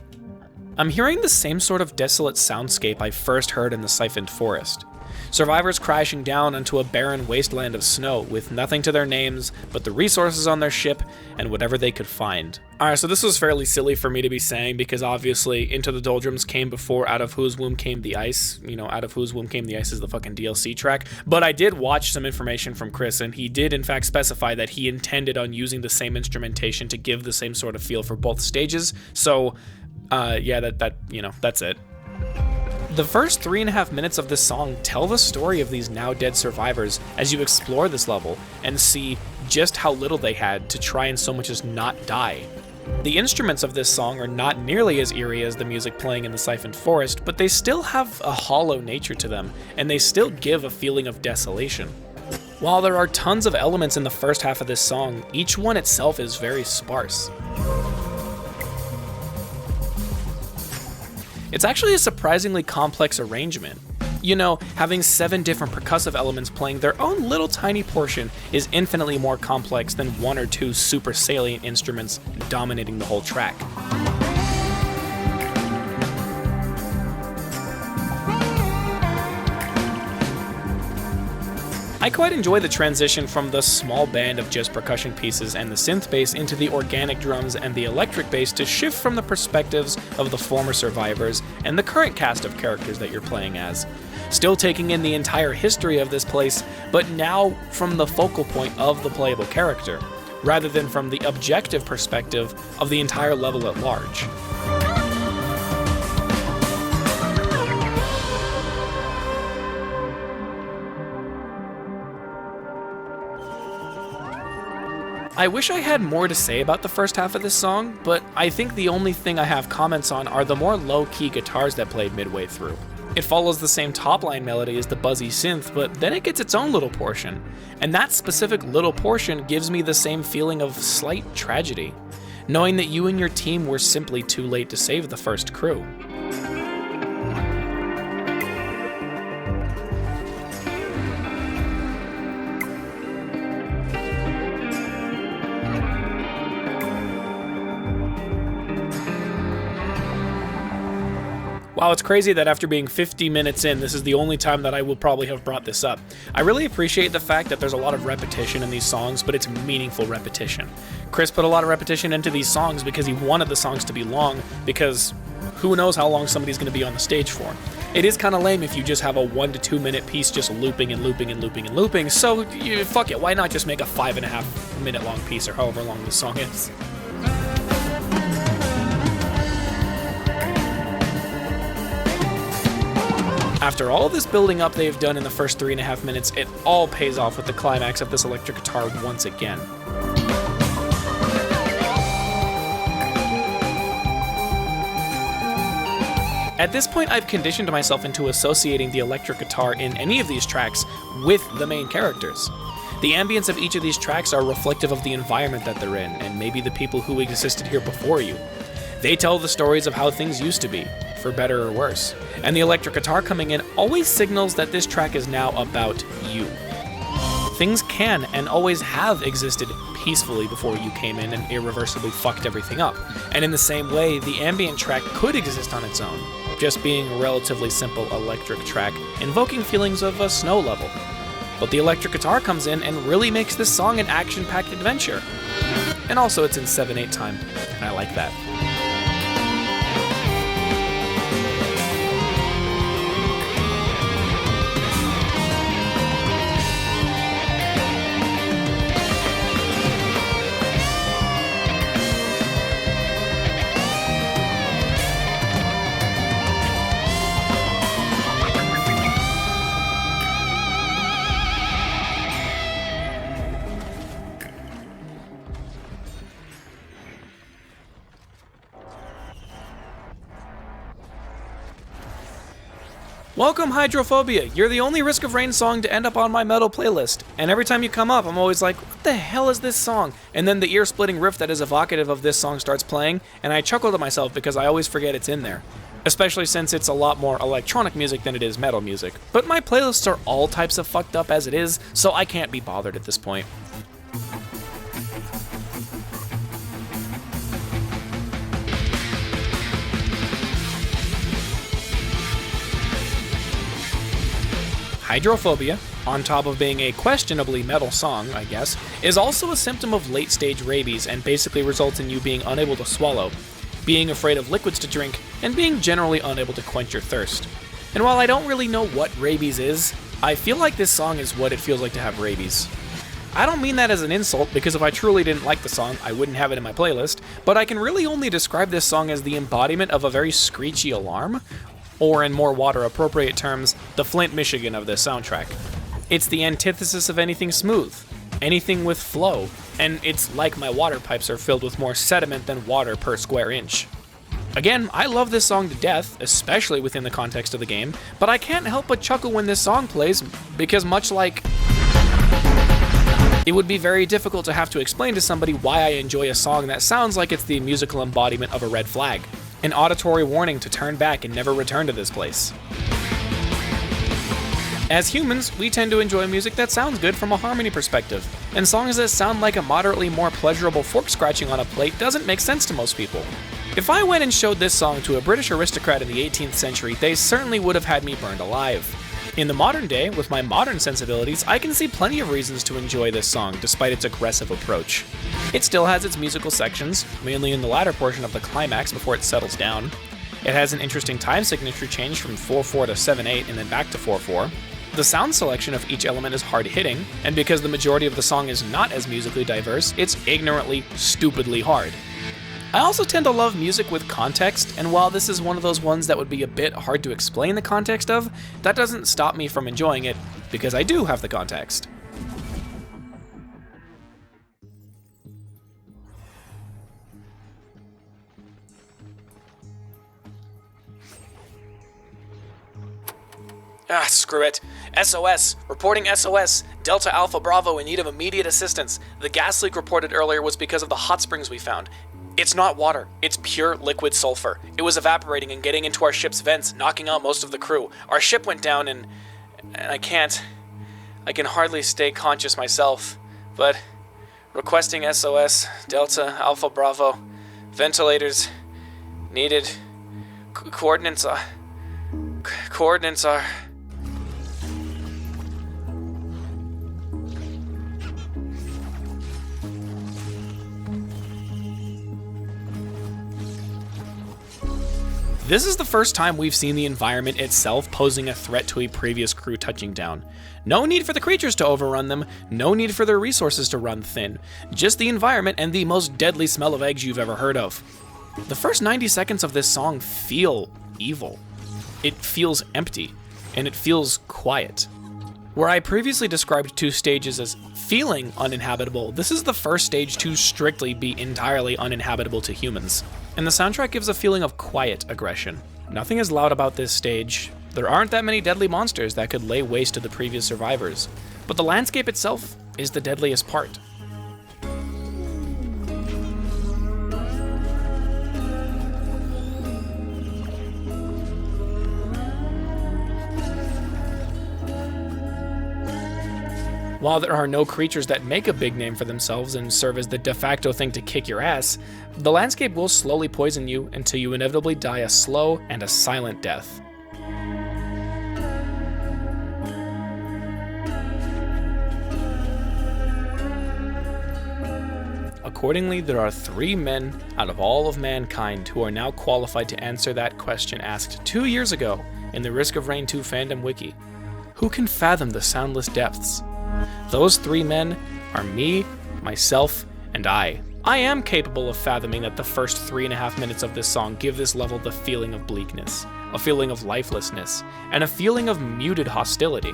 I'm hearing the same sort of desolate soundscape I first heard in the siphoned forest. Survivors crashing down onto a barren wasteland of snow with nothing to their names but the resources on their ship and whatever they could find. Alright, so this was fairly silly for me to be saying because obviously Into the Doldrums came before Out of Whose Womb Came the Ice. You know, Out of Whose Womb Came the Ice is the fucking DLC track. But I did watch some information from Chris, and he did in fact specify that he intended on using the same instrumentation to give the same sort of feel for both stages. So, yeah, that's it. The first 3.5 minutes of this song tell the story of these now dead survivors as you explore this level and see just how little they had to try and so much as not die. The instruments of this song are not nearly as eerie as the music playing in the siphoned forest, but they still have a hollow nature to them, and they still give a feeling of desolation. While there are tons of elements in the first half of this song, each one itself is very sparse. It's actually a surprisingly complex arrangement. You know, having 7 different percussive elements playing their own little tiny portion is infinitely more complex than 1 or 2 super salient instruments dominating the whole track. I quite enjoy the transition from the small band of just percussion pieces and the synth bass into the organic drums and the electric bass to shift from the perspectives of the former survivors and the current cast of characters that you're playing as. Still taking in the entire history of this place, but now from the focal point of the playable character, rather than from the objective perspective of the entire level at large. I wish I had more to say about the first half of this song, but I think the only thing I have comments on are the more low-key guitars that played midway through. It follows the same top-line melody as the buzzy synth, but then it gets its own little portion, and that specific little portion gives me the same feeling of slight tragedy, knowing that you and your team were simply too late to save the first crew. Wow, it's crazy that after being 50 minutes in, this is the only time that I will probably have brought this up. I really appreciate the fact that there's a lot of repetition in these songs, but it's meaningful repetition. Chris put a lot of repetition into these songs because he wanted the songs to be long, because who knows how long somebody's going to be on the stage for. It is kind of lame if you just have a 1 to 2 minute piece just looping and looping and looping and looping, so fuck it, why not just make a 5.5 minute long piece, or however long this song is. After all this building up they've done in the first 3.5 minutes, it all pays off with the climax of this electric guitar once again. At this point, I've conditioned myself into associating the electric guitar in any of these tracks with the main characters. The ambience of each of these tracks are reflective of the environment that they're in, and maybe the people who existed here before you. They tell the stories of how things used to be, for better or worse. And the electric guitar coming in always signals that this track is now about you. Things can and always have existed peacefully before you came in and irreversibly fucked everything up. And in the same way, the ambient track could exist on its own, just being a relatively simple electric track, invoking feelings of a snow level. But the electric guitar comes in and really makes this song an action-packed adventure. And also it's in 7/8 time, and I like that. Welcome, Hydrophobia! You're the only Risk of Rain song to end up on my metal playlist, and every time you come up, I'm always like, what the hell is this song? And then the ear-splitting riff that is evocative of this song starts playing, and I chuckle to myself because I always forget it's in there. Especially since it's a lot more electronic music than it is metal music. But my playlists are all types of fucked up as it is, so I can't be bothered at this point. Hydrophobia, on top of being a questionably metal song, I guess, is also a symptom of late-stage rabies and basically results in you being unable to swallow, being afraid of liquids to drink, and being generally unable to quench your thirst. And while I don't really know what rabies is, I feel like this song is what it feels like to have rabies. I don't mean that as an insult, because if I truly didn't like the song, I wouldn't have it in my playlist, but I can really only describe this song as the embodiment of a very screechy alarm, or in more water-appropriate terms, the Flint, Michigan of this soundtrack. It's the antithesis of anything smooth, anything with flow, and it's like my water pipes are filled with more sediment than water per square inch. Again, I love this song to death, especially within the context of the game, but I can't help but chuckle when this song plays, because much like... it would be very difficult to have to explain to somebody why I enjoy a song that sounds like it's the musical embodiment of a red flag. An auditory warning to turn back and never return to this place. As humans, we tend to enjoy music that sounds good from a harmony perspective, and songs that sound like a moderately more pleasurable fork scratching on a plate doesn't make sense to most people. If I went and showed this song to a British aristocrat in the 18th century, they certainly would have had me burned alive. In the modern day, with my modern sensibilities, I can see plenty of reasons to enjoy this song, despite its aggressive approach. It still has its musical sections, mainly in the latter portion of the climax before it settles down. It has an interesting time signature change from 4/4 to 7/8 and then back to 4/4. The sound selection of each element is hard-hitting, and because the majority of the song is not as musically diverse, it's ignorantly, stupidly hard. I also tend to love music with context, and while this is one of those ones that would be a bit hard to explain the context of, that doesn't stop me from enjoying it, because I do have the context. Ah, screw it. SOS. Reporting SOS. Delta Alpha Bravo in need of immediate assistance. The gas leak reported earlier was because of the hot springs we found. It's not water. It's pure liquid sulfur. It was evaporating and getting into our ship's vents, knocking out most of the crew. Our ship went down and I can hardly stay conscious myself. But requesting SOS. Delta Alpha Bravo. Ventilators needed. Coordinates coordinates are. This is the first time we've seen the environment itself posing a threat to a previous crew touching down. No need for the creatures to overrun them, no need for their resources to run thin, just the environment and the most deadly smell of eggs you've ever heard of. The first 90 seconds of this song feel evil. It feels empty, and it feels quiet. Where I previously described 2 stages as feeling uninhabitable, this is the first stage to strictly be entirely uninhabitable to humans. And the soundtrack gives a feeling of quiet aggression. Nothing is loud about this stage. There aren't that many deadly monsters that could lay waste to the previous survivors, but the landscape itself is the deadliest part. While there are no creatures that make a big name for themselves and serve as the de facto thing to kick your ass, the landscape will slowly poison you until you inevitably die a slow and a silent death. Accordingly, there are 3 men out of all of mankind who are now qualified to answer that question asked 2 years ago in the Risk of Rain 2 fandom wiki. Who can fathom the soundless depths? Those 3 men are me, myself, and I. I am capable of fathoming that the first 3.5 minutes of this song give this level the feeling of bleakness, a feeling of lifelessness, and a feeling of muted hostility.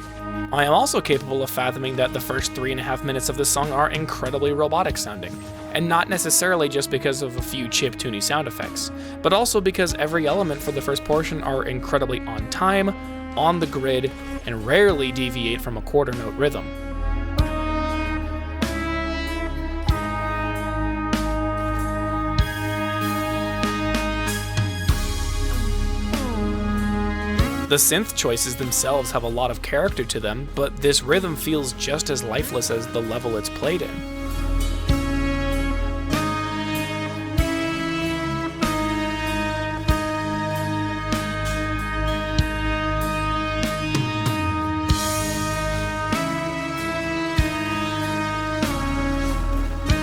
I am also capable of fathoming that the first 3.5 minutes of this song are incredibly robotic sounding, and not necessarily just because of a few chiptune sound effects, but also because every element for the first portion are incredibly on time, on the grid, and rarely deviate from a quarter note rhythm. The synth choices themselves have a lot of character to them, but this rhythm feels just as lifeless as the level it's played in.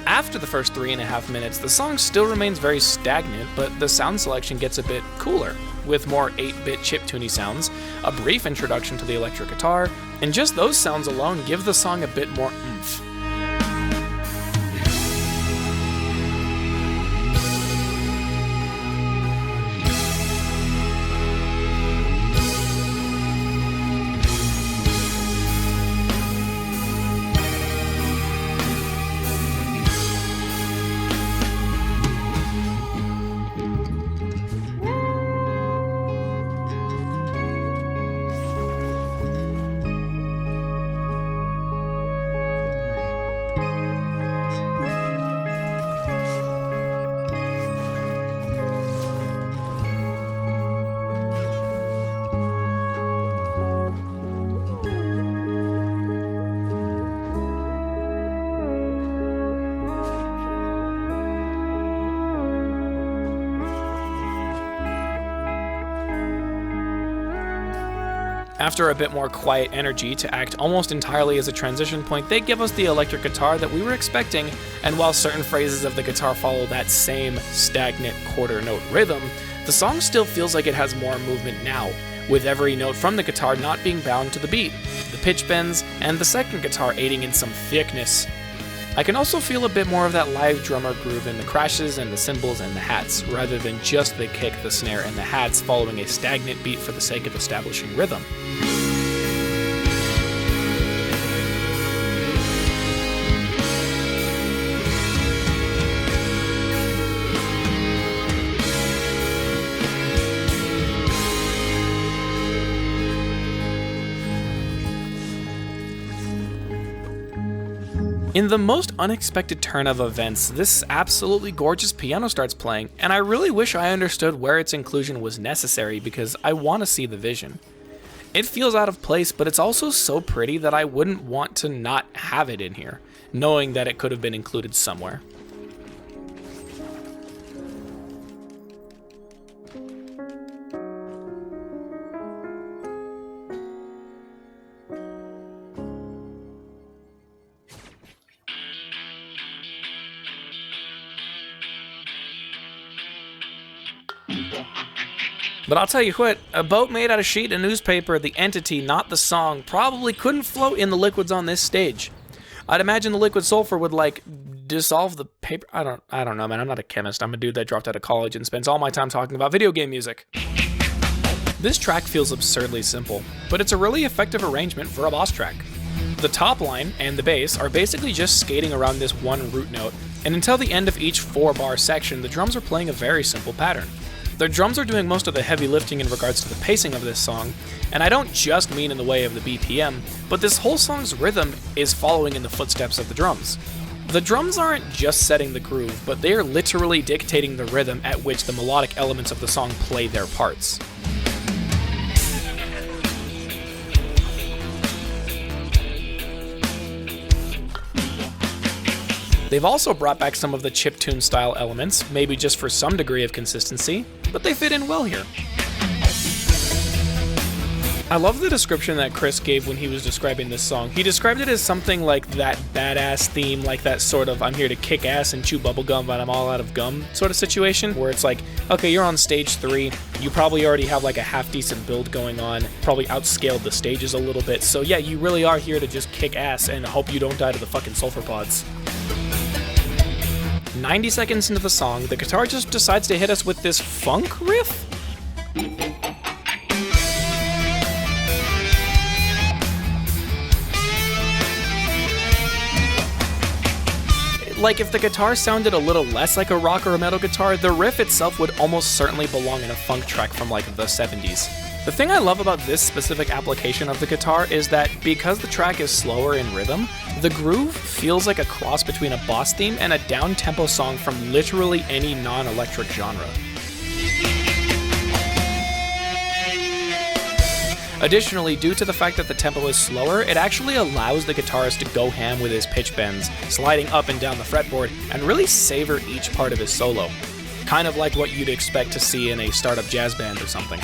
After the first 3.5 minutes, the song still remains very stagnant, but the sound selection gets a bit cooler, with more 8-bit chiptune sounds, a brief introduction to the electric guitar, and just those sounds alone give the song a bit more oomph. After a bit more quiet energy to act almost entirely as a transition point, they give us the electric guitar that we were expecting, and while certain phrases of the guitar follow that same stagnant quarter note rhythm, the song still feels like it has more movement now, with every note from the guitar not being bound to the beat, the pitch bends, and the second guitar aiding in some thickness. I can also feel a bit more of that live drummer groove in the crashes and the cymbals and the hats, rather than just the kick, the snare, and the hats following a stagnant beat for the sake of establishing rhythm. In the most unexpected turn of events, this absolutely gorgeous piano starts playing, and I really wish I understood where its inclusion was necessary because I want to see the vision. It feels out of place, but it's also so pretty that I wouldn't want to not have it in here, knowing that it could have been included somewhere. But I'll tell you what, a boat made out of sheet and newspaper, the entity, not the song, probably couldn't float in the liquids on this stage. I'd imagine the liquid sulfur would, like, dissolve the paper. I don't know, man. I'm not a chemist. I'm a dude that dropped out of college and spends all my time talking about video game music. This track feels absurdly simple, but it's a really effective arrangement for a boss track. The top line and the bass are basically just skating around this one root note, and until the end of each 4-bar section, the drums are playing a very simple pattern. The drums are doing most of the heavy lifting in regards to the pacing of this song, and I don't just mean in the way of the BPM, but this whole song's rhythm is following in the footsteps of the drums. The drums aren't just setting the groove, but they are literally dictating the rhythm at which the melodic elements of the song play their parts. They've also brought back some of the chiptune style elements, maybe just for some degree of consistency, but they fit in well here. I love the description that Chris gave when he was describing this song. He described it as something like that badass theme, like that sort of I'm here to kick ass and chew bubblegum but I'm all out of gum sort of situation, where it's like, okay, you're on stage 3, you probably already have like a half decent build going on, probably outscaled the stages a little bit, so yeah, you really are here to just kick ass and hope you don't die to the fucking sulfur pods. 90 seconds into the song, the guitar just decides to hit us with this funk riff? Like, if the guitar sounded a little less like a rock or a metal guitar, the riff itself would almost certainly belong in a funk track from like the 70s. The thing I love about this specific application of the guitar is that because the track is slower in rhythm, the groove feels like a cross between a boss theme and a down-tempo song from literally any non-electric genre. Additionally, due to the fact that the tempo is slower, it actually allows the guitarist to go ham with his pitch bends, sliding up and down the fretboard, and really savor each part of his solo. Kind of like what you'd expect to see in a startup jazz band or something.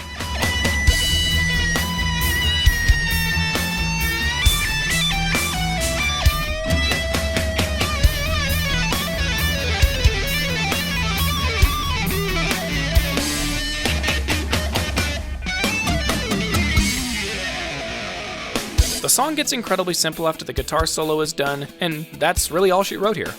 The song gets incredibly simple after the guitar solo is done, and that's really all she wrote here.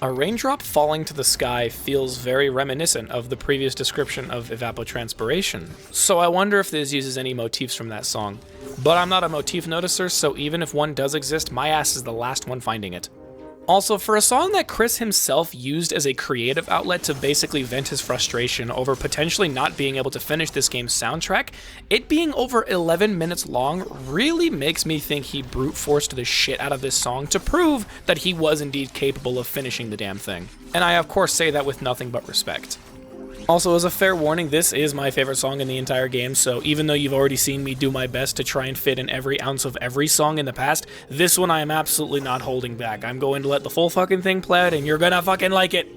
A raindrop falling to the sky feels very reminiscent of the previous description of evapotranspiration, so I wonder if this uses any motifs from that song. But I'm not a motif noticer, so even if one does exist, my ass is the last one finding it. Also, for a song that Chris himself used as a creative outlet to basically vent his frustration over potentially not being able to finish this game's soundtrack, it being over 11 minutes long really makes me think he brute forced the shit out of this song to prove that he was indeed capable of finishing the damn thing. And I of course say that with nothing but respect. Also, as a fair warning, this is my favorite song in the entire game, so even though you've already seen me do my best to try and fit in every ounce of every song in the past, this one I am absolutely not holding back. I'm going to let the full fucking thing play out, and you're gonna fucking like it!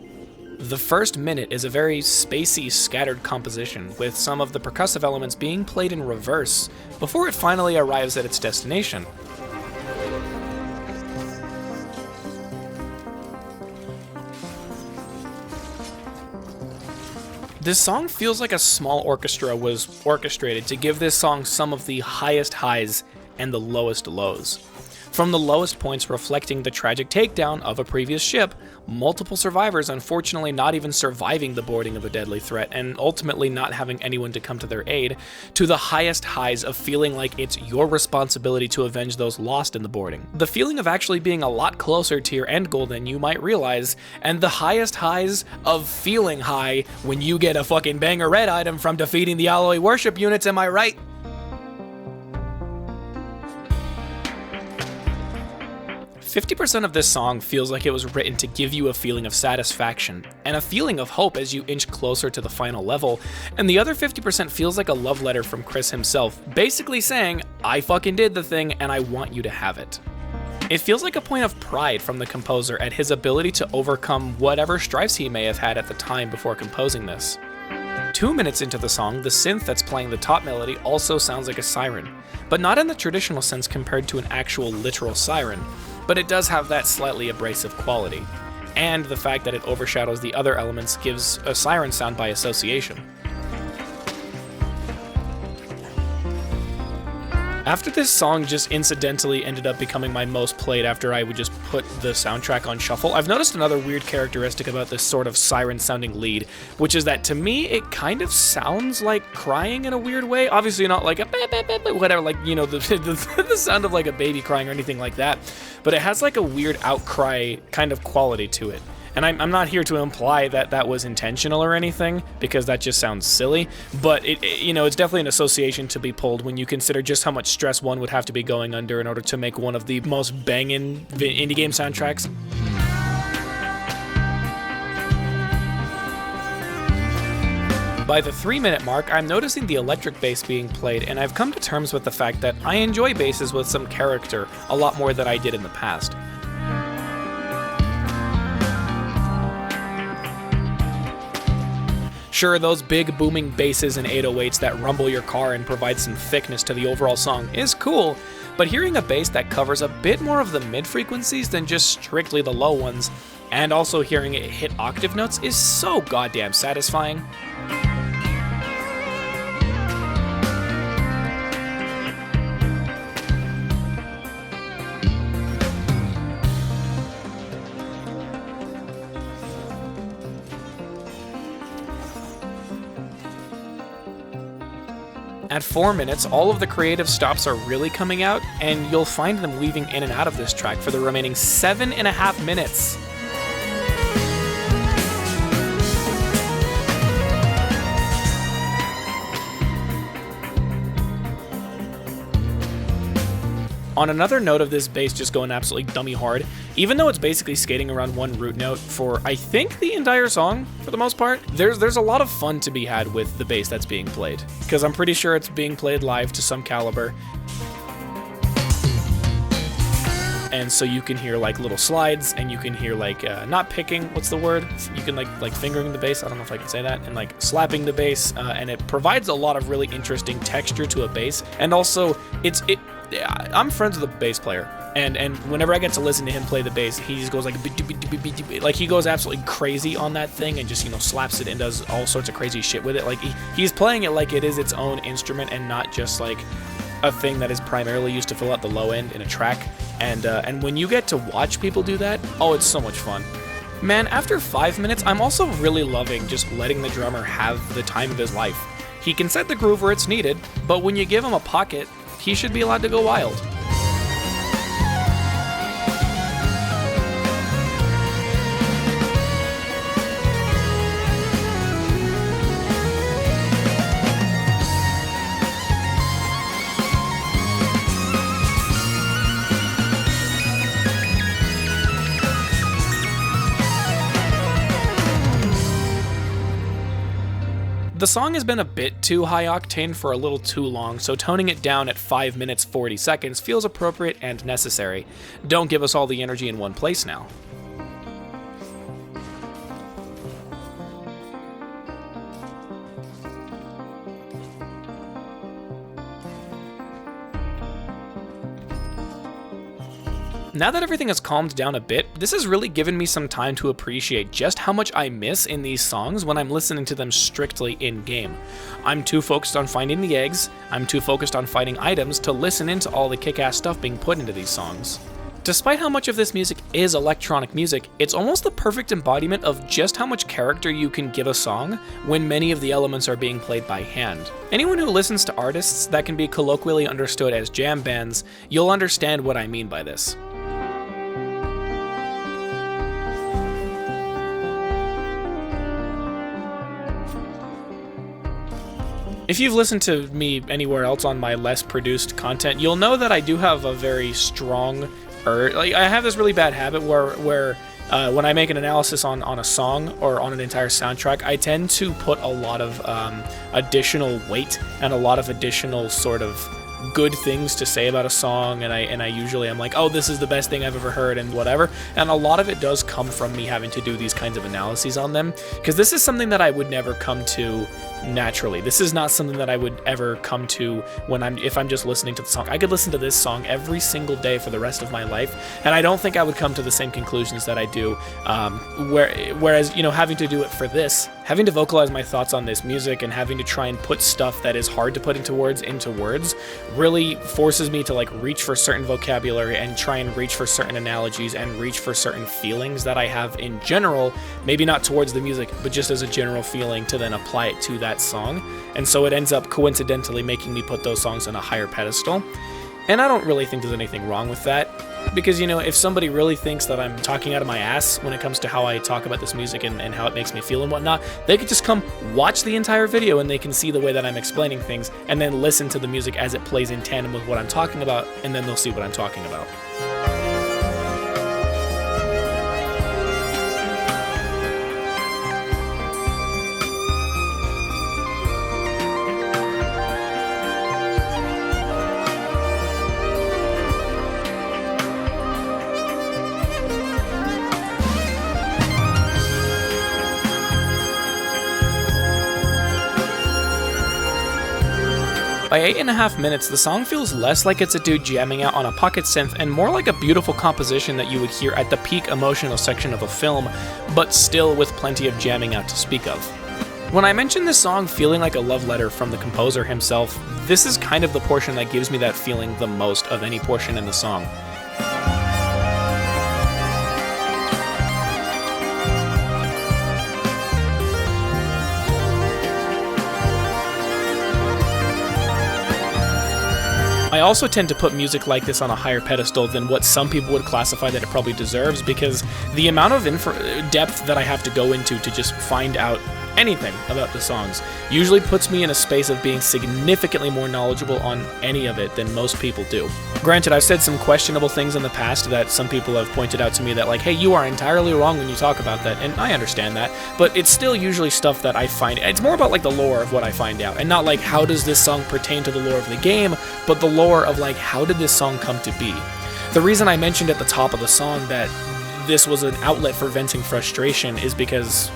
The first minute is a very spacey, scattered composition, with some of the percussive elements being played in reverse, before it finally arrives at its destination. This song feels like a small orchestra was orchestrated to give this song some of the highest highs and the lowest lows. From the lowest points reflecting the tragic takedown of a previous ship, multiple survivors unfortunately not even surviving the boarding of a deadly threat and ultimately not having anyone to come to their aid, to the highest highs of feeling like it's your responsibility to avenge those lost in the boarding. The feeling of actually being a lot closer to your end goal than you might realize, and the highest highs of feeling high when you get a fucking banger red item from defeating the alloy worship units, am I right? 50% of this song feels like it was written to give you a feeling of satisfaction, and a feeling of hope as you inch closer to the final level, and the other 50% feels like a love letter from Chris himself, basically saying, I fucking did the thing and I want you to have it. It feels like a point of pride from the composer at his ability to overcome whatever strifes he may have had at the time before composing this. 2 minutes into the song, the synth that's playing the top melody also sounds like a siren, but not in the traditional sense compared to an actual literal siren, but it does have that slightly abrasive quality, and the fact that it overshadows the other elements gives a siren sound by association. After this song just incidentally ended up becoming my most played after I would just put the soundtrack on shuffle, I've noticed another weird characteristic about this sort of siren-sounding lead, which is that to me it kind of sounds like crying in a weird way. Obviously not like a whatever, like, you know, the sound of like a baby crying or anything like that, but it has like a weird outcry kind of quality to it. And I'm not here to imply that that was intentional or anything, because that just sounds silly, but it's definitely an association to be pulled when you consider just how much stress one would have to be going under in order to make one of the most banging indie game soundtracks. By the 3-minute mark, I'm noticing the electric bass being played, and I've come to terms with the fact that I enjoy basses with some character a lot more than I did in the past. Sure, those big booming basses and 808s that rumble your car and provide some thickness to the overall song is cool, but hearing a bass that covers a bit more of the mid-frequencies than just strictly the low ones, and also hearing it hit octave notes is so goddamn satisfying. At 4 minutes, all of the creative stops are really coming out, and you'll find them weaving in and out of this track for the remaining 7.5 minutes. On another note of this bass just going absolutely dummy hard, even though it's basically skating around one root note for, I think, the entire song, for the most part, there's a lot of fun to be had with the bass that's being played, because I'm pretty sure it's being played live to some caliber. And so you can hear like little slides, and you can hear like, not picking, what's the word? You can like fingering the bass, I don't know if I can say that, and like slapping the bass, and it provides a lot of really interesting texture to a bass, and also I'm friends with a bass player, and whenever I get to listen to him play the bass, he just goes like he goes absolutely crazy on that thing and just, slaps it and does all sorts of crazy shit with it. Like he's playing it like it is its own instrument and not just like a thing that is primarily used to fill out the low end in a track. And when you get to watch people do that, oh, it's so much fun. Man, after 5 minutes, I'm also really loving just letting the drummer have the time of his life. He can set the groove where it's needed, but when you give him a pocket, he should be allowed to go wild. The song has been a bit too high octane for a little too long, so toning it down at 5 minutes 40 seconds feels appropriate and necessary. Don't give us all the energy in one place now. Now that everything has calmed down a bit, this has really given me some time to appreciate just how much I miss in these songs when I'm listening to them strictly in-game. I'm too focused on finding the eggs, I'm too focused on fighting items to listen into all the kick-ass stuff being put into these songs. Despite how much of this music is electronic music, it's almost the perfect embodiment of just how much character you can give a song when many of the elements are being played by hand. Anyone who listens to artists that can be colloquially understood as jam bands, you'll understand what I mean by this. If you've listened to me anywhere else on my less produced content, you'll know that I do have a very strong, I have this really bad habit where when I make an analysis on a song or on an entire soundtrack, I tend to put a lot of additional weight and a lot of additional sort of good things to say about a song, and I usually am like, oh, this is the best thing I've ever heard and whatever. And a lot of it does come from me having to do these kinds of analyses on them, because this is something that I would never come to naturally. This is not something that I would ever come to if I'm just listening to the song. I could listen to this song every single day for the rest of my life, and I don't think I would come to the same conclusions that I do. Whereas, having to do it for this, having to vocalize my thoughts on this music and having to try and put stuff that is hard to put into words really forces me to reach for certain vocabulary and try and reach for certain analogies and reach for certain feelings that I have in general, maybe not towards the music, but just as a general feeling, to then apply it to that song. And so it ends up coincidentally making me put those songs on a higher pedestal. And I don't really think there's anything wrong with that, because, if somebody really thinks that I'm talking out of my ass when it comes to how I talk about this music and how it makes me feel and whatnot, they could just come watch the entire video and they can see the way that I'm explaining things, and then listen to the music as it plays in tandem with what I'm talking about, and then they'll see what I'm talking about. By 8.5 minutes, the song feels less like it's a dude jamming out on a pocket synth and more like a beautiful composition that you would hear at the peak emotional section of a film, but still with plenty of jamming out to speak of. When I mention this song feeling like a love letter from the composer himself, this is kind of the portion that gives me that feeling the most of any portion in the song. I also tend to put music like this on a higher pedestal than what some people would classify that it probably deserves, because the amount of depth that I have to go into to just find out anything about the songs usually puts me in a space of being significantly more knowledgeable on any of it than most people do. Granted, I've said some questionable things in the past that some people have pointed out to me that hey, you are entirely wrong when you talk about that, and I understand that, but it's still usually stuff that I find, it's more about the lore of what I find out, and not how does this song pertain to the lore of the game, but the lore of how did this song come to be. The reason I mentioned at the top of the song that this was an outlet for venting frustration is because,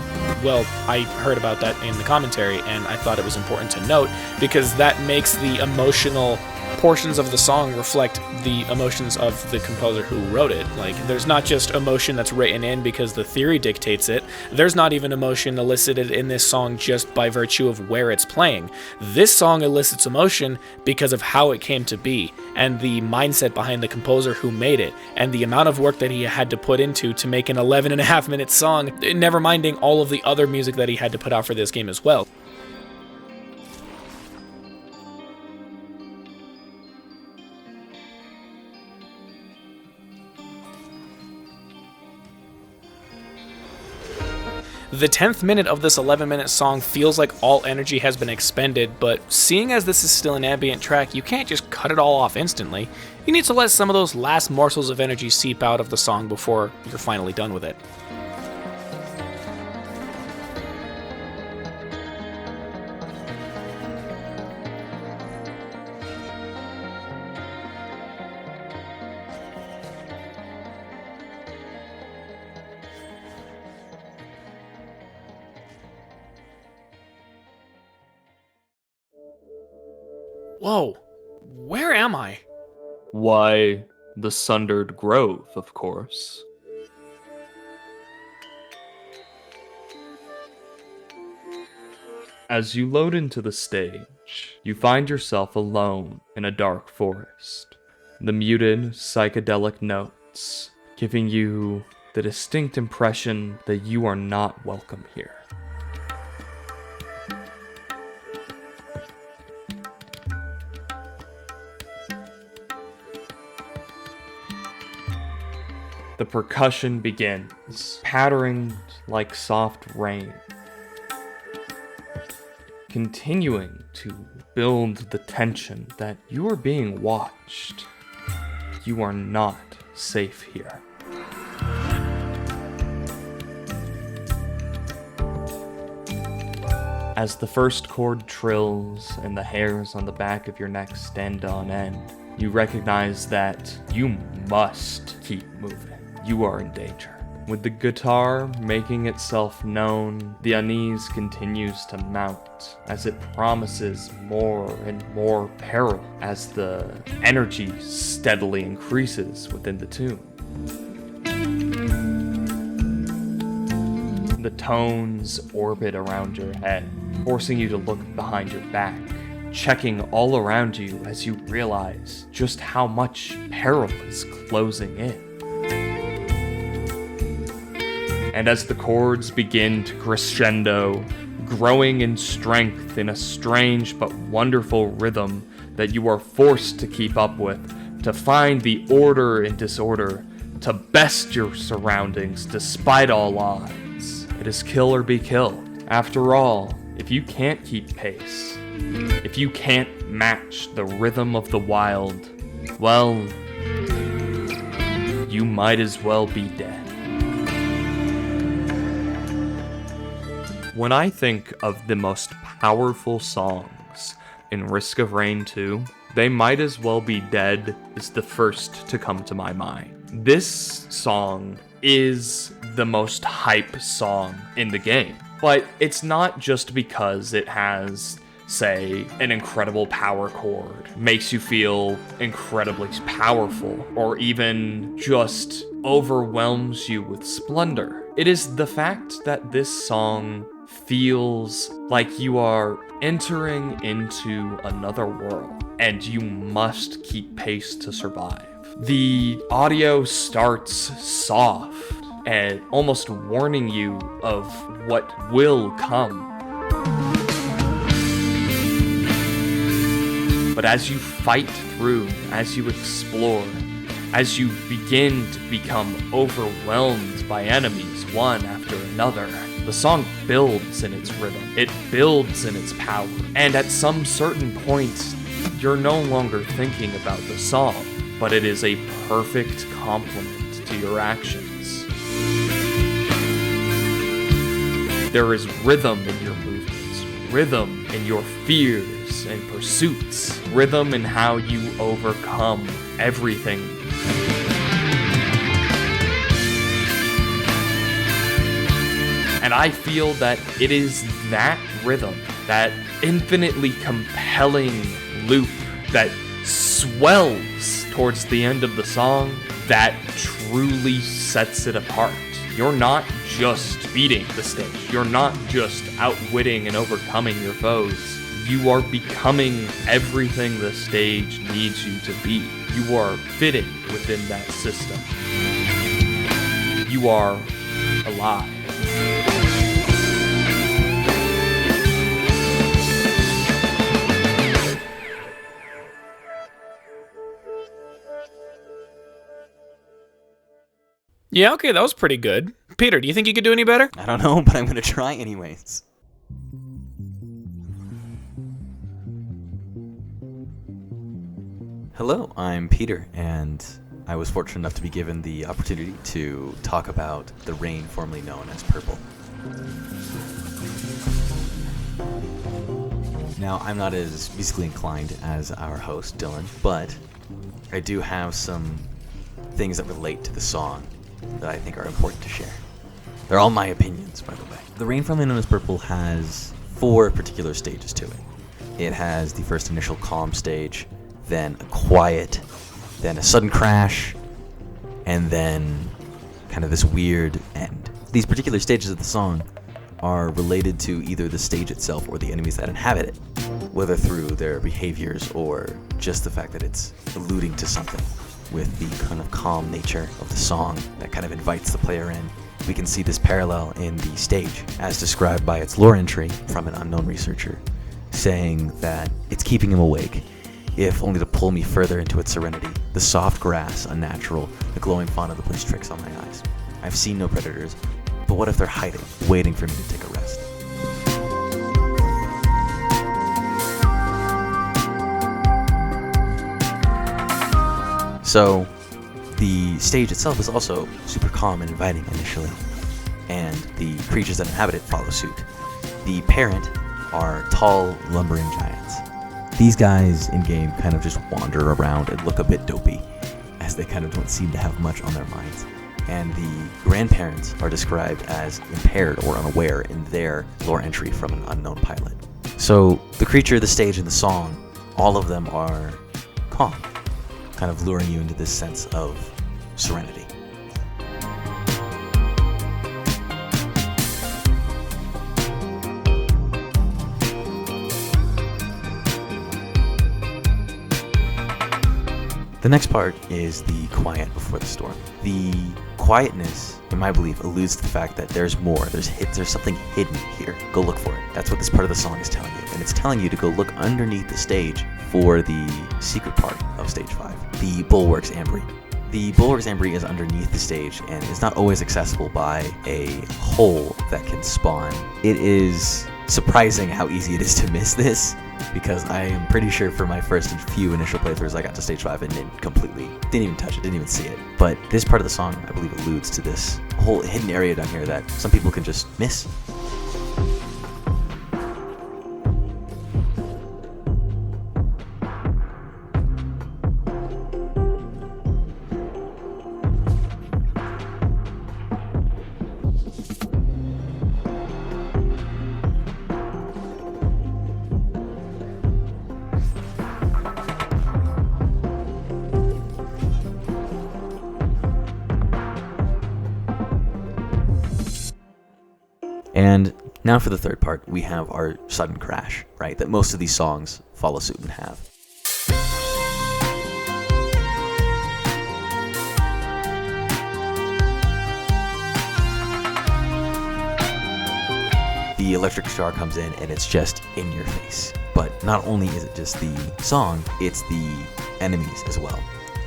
well, I heard about that in the commentary, and I thought it was important to note, because that makes the emotional portions of the song reflect the emotions of the composer who wrote it. There's not just emotion that's written in because the theory dictates it. There's not even emotion elicited in this song just by virtue of where it's playing. This song elicits emotion because of how it came to be, and the mindset behind the composer who made it, and the amount of work that he had to put into to make an 11.5-minute song, never minding all of the other music that he had to put out for this game as well. The 10th minute of this 11-minute song feels like all energy has been expended, but seeing as this is still an ambient track, you can't just cut it all off instantly. You need to let some of those last morsels of energy seep out of the song before you're finally done with it. Whoa, where am I? Why, the Sundered Grove, of course. As you load into the stage, you find yourself alone in a dark forest. The muted, psychedelic notes giving you the distinct impression that you are not welcome here. The percussion begins, pattering like soft rain, continuing to build the tension that you are being watched. You are not safe here. As the first chord trills and the hairs on the back of your neck stand on end, you recognize that you must keep moving. You are in danger. With the guitar making itself known, the unease continues to mount as it promises more and more peril as the energy steadily increases within the tune. The tones orbit around your head, forcing you to look behind your back, checking all around you as you realize just how much peril is closing in. And as the chords begin to crescendo, growing in strength in a strange but wonderful rhythm that you are forced to keep up with, to find the order in disorder, to best your surroundings despite all odds. It is kill or be killed. After all, if you can't keep pace, if you can't match the rhythm of the wild, well, you might as well be dead. When I think of the most powerful songs in Risk of Rain 2, They Might As Well Be Dead is the first to come to my mind. This song is the most hype song in the game, but it's not just because it has, say, an incredible power chord, makes you feel incredibly powerful, or even just overwhelms you with splendor. It is the fact that this song feels like you are entering into another world, and you must keep pace to survive. The audio starts soft and almost warning you of what will come. But as you fight through, as you explore, as you begin to become overwhelmed by enemies one after another, the song builds in its rhythm, it builds in its power, and at some certain point, you're no longer thinking about the song, but it is a perfect complement to your actions. There is rhythm in your movements, rhythm in your fears and pursuits, rhythm in how you overcome everything. And I feel that it is that rhythm, that infinitely compelling loop that swells towards the end of the song, that truly sets it apart. You're not just beating the stage. You're not just outwitting and overcoming your foes. You are becoming everything the stage needs you to be. You are fitting within that system. You are alive. Yeah, okay, that was pretty good. Peter, do you think you could do any better? I don't know, but I'm gonna try anyways. Hello, I'm Peter, and I was fortunate enough to be given the opportunity to talk about the rain formerly known as purple. Now, I'm not as musically inclined as our host, Dylan, but I do have some things that relate to the song that I think are important to share. They're all my opinions, by the way. The rain formerly known as purple has 4 particular stages to it. It has the first initial calm stage, then a quiet, then a sudden crash, and then kind of this weird end. These particular stages of the song are related to either the stage itself or the enemies that inhabit it, whether through their behaviors or just the fact that it's alluding to something. With the kind of calm nature of the song that kind of invites the player in, we can see this parallel in the stage, as described by its lore entry from an unknown researcher, saying that it's keeping him awake, if only to pull me further into its serenity. The soft grass, unnatural, the glowing fauna that plays tricks on my eyes. I've seen no predators, but what if they're hiding, waiting for me to take a rest? So, the stage itself is also super calm and inviting initially, and the creatures that inhabit it follow suit. The parent are tall, lumbering giants. These guys in-game kind of just wander around and look a bit dopey, as they kind of don't seem to have much on their minds. And the grandparents are described as impaired or unaware in their lore entry from an unknown pilot. So the creature, the stage, and the song, all of them are calm, kind of luring you into this sense of serenity. The next part is the quiet before the storm. The quietness, in my belief, alludes to the fact that there's more. There's something hidden here. Go look for it. That's what this part of the song is telling you. And it's telling you to go look underneath the stage for the secret part of Stage 5, the Bulwark's Ambry. The Bulwark's Ambry is underneath the stage and is not always accessible by a hole that can spawn. It is surprising how easy it is to miss this, because I am pretty sure for my first few initial playthroughs I got to Stage 5 and didn't even touch it, didn't even see it. But this part of the song, I believe, alludes to this whole hidden area down here that some people can just miss. And now for the third part, we have our sudden crash, right? That most of these songs follow suit and have. The electric guitar comes in and it's just in your face. But not only is it just the song, it's the enemies as well.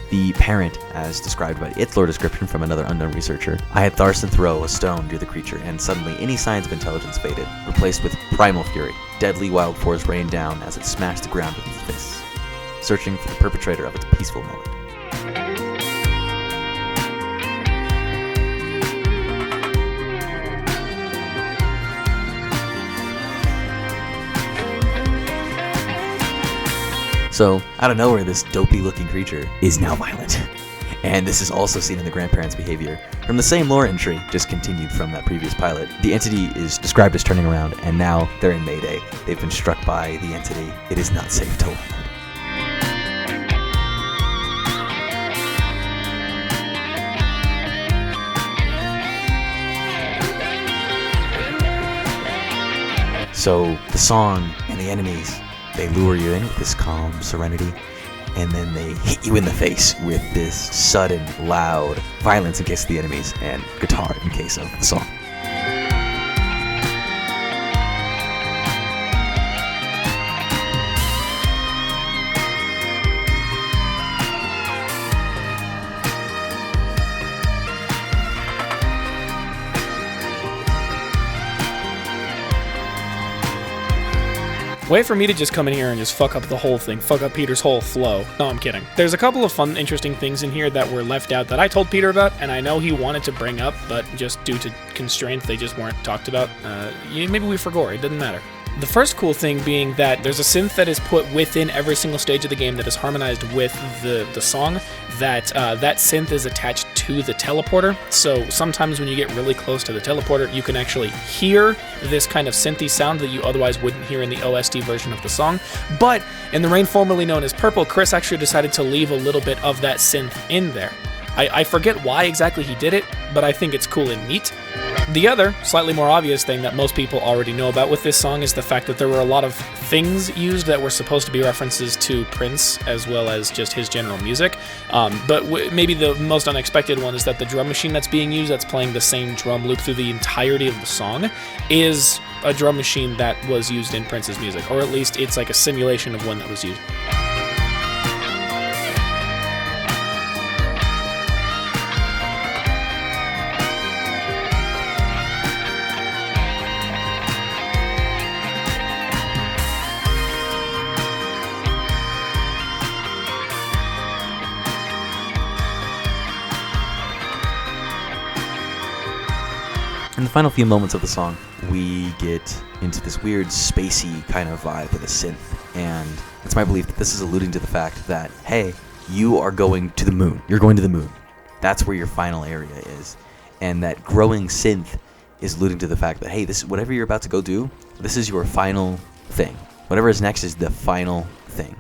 The parent, as described by its lore description from another unknown researcher, I had Tharson throw a stone near the creature, and suddenly any signs of intelligence faded, replaced with primal fury. Deadly wild force rained down as it smashed the ground with its fists, searching for the perpetrator of its peaceful moment. So, out of nowhere, this dopey-looking creature is now violent. And this is also seen in the grandparents' behavior. From the same lore entry, just continued from that previous pilot, the entity is described as turning around, and now they're in Mayday. They've been struck by the entity. It is not safe to land. So, the song and the enemies, they lure you in with this calm serenity, and then they hit you in the face with this sudden, loud violence in case of the enemies, and guitar in case of the song. Way for me to just come in here and just fuck up the whole thing, fuck up Peter's whole flow. No, I'm kidding. There's a couple of fun, interesting things in here that were left out that I told Peter about, and I know he wanted to bring up, but just due to constraints, they just weren't talked about. Maybe we forgot, it doesn't matter. The first cool thing being that there's a synth that is put within every single stage of the game that is harmonized with the song, that synth is attached to the teleporter. So sometimes when you get really close to the teleporter, you can actually hear this kind of synthy sound that you otherwise wouldn't hear in the OST version of the song. But in the rain formerly known as Purple, Chris actually decided to leave a little bit of that synth in there. I forget why exactly he did it, but I think it's cool and neat. The other, slightly more obvious thing that most people already know about with this song is the fact that there were a lot of things used that were supposed to be references to Prince as well as just his general music. But maybe the most unexpected one is that the drum machine that's being used, that's playing the same drum loop through the entirety of the song, is a drum machine that was used in Prince's music, or at least it's like a simulation of one that was used. In the final few moments of the song, we get into this weird spacey kind of vibe with a synth, and it's my belief that this is alluding to the fact that, hey, you are going to the moon. You're going to the moon. That's where your final area is. And that growing synth is alluding to the fact that, hey, this whatever you're about to go do, this is your final thing. Whatever is next is the final thing.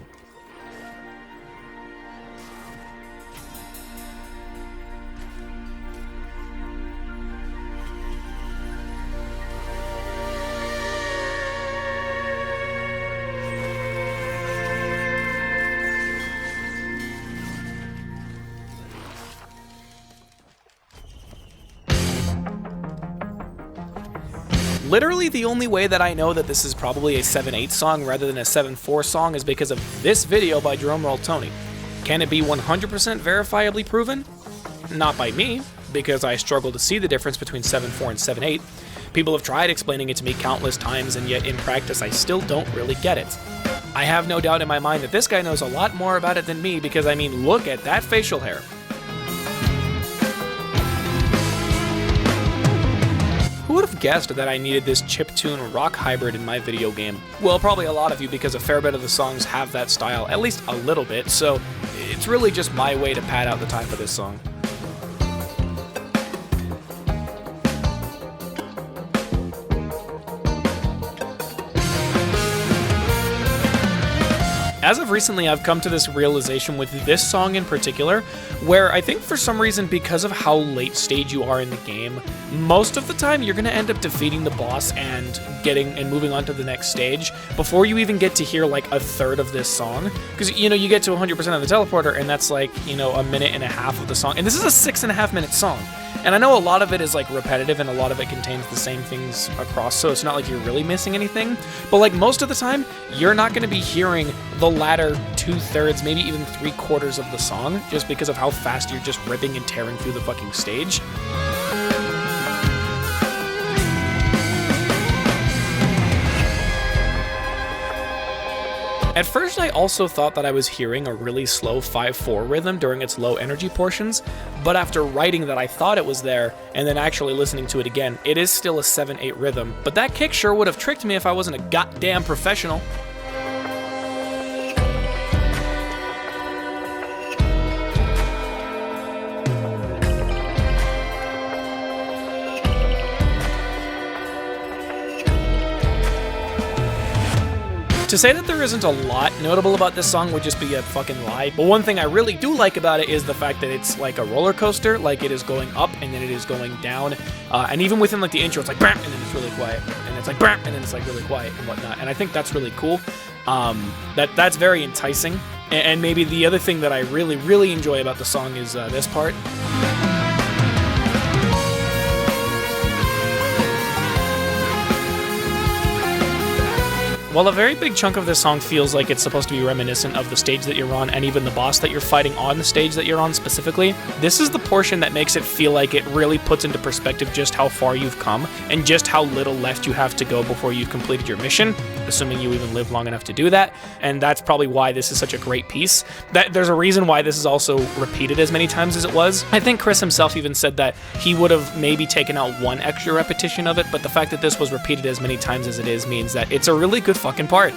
Literally the only way that I know that this is probably a 7/8 song rather than a 7/4 song is because of this video by Drumroll Tony. Can it be 100% verifiably proven? Not by me, because I struggle to see the difference between 7/4 and 7/8. People have tried explaining it to me countless times, and yet in practice I still don't really get it. I have no doubt in my mind that this guy knows a lot more about it than me, because I mean, look at that facial hair. Who would have guessed that I needed this chiptune rock hybrid in my video game? Well, probably a lot of you, because a fair bit of the songs have that style, at least a little bit, so it's really just my way to pad out the time for this song. As of recently, I've come to this realization with this song in particular, where I think for some reason, because of how late stage you are in the game, most of the time you're going to end up defeating the boss and moving on to the next stage before you even get to hear like a third of this song. Because, you know, you get to 100% of the teleporter and that's like, you know, a minute and a half of the song. And this is a 6.5 minute song. And I know a lot of it is like repetitive and a lot of it contains the same things across, so it's not like you're really missing anything. But like most of the time, you're not going to be hearing the latter 2/3, maybe even 3/4 of the song, just because of how fast you're just ripping and tearing through the fucking stage. At first, I also thought that I was hearing a really slow 5/4 rhythm during its low energy portions, but after writing that I thought it was there, and then actually listening to it again, it is still a 7/8 rhythm, but that kick sure would have tricked me if I wasn't a goddamn professional. To say that there isn't a lot notable about this song would just be a fucking lie, but one thing I really do like about it is the fact that it's like a roller coaster, like it is going up and then it is going down, and even within like the intro it's like bam, and then it's really quiet, and it's like bam, and then it's like really quiet and whatnot, and I think that's really cool. That's very enticing, and maybe the other thing that I really enjoy about the song is this part. While a very big chunk of this song feels like it's supposed to be reminiscent of the stage that you're on and even the boss that you're fighting on the stage that you're on specifically, this is the portion that makes it feel like it really puts into perspective just how far you've come and just how little left you have to go before you've completed your mission, assuming you even live long enough to do that, and that's probably why this is such a great piece. There's a reason why this is also repeated as many times as it was. I think Chris himself even said that he would have maybe taken out one extra repetition of it, but the fact that this was repeated as many times as it is means that it's a really good fucking part.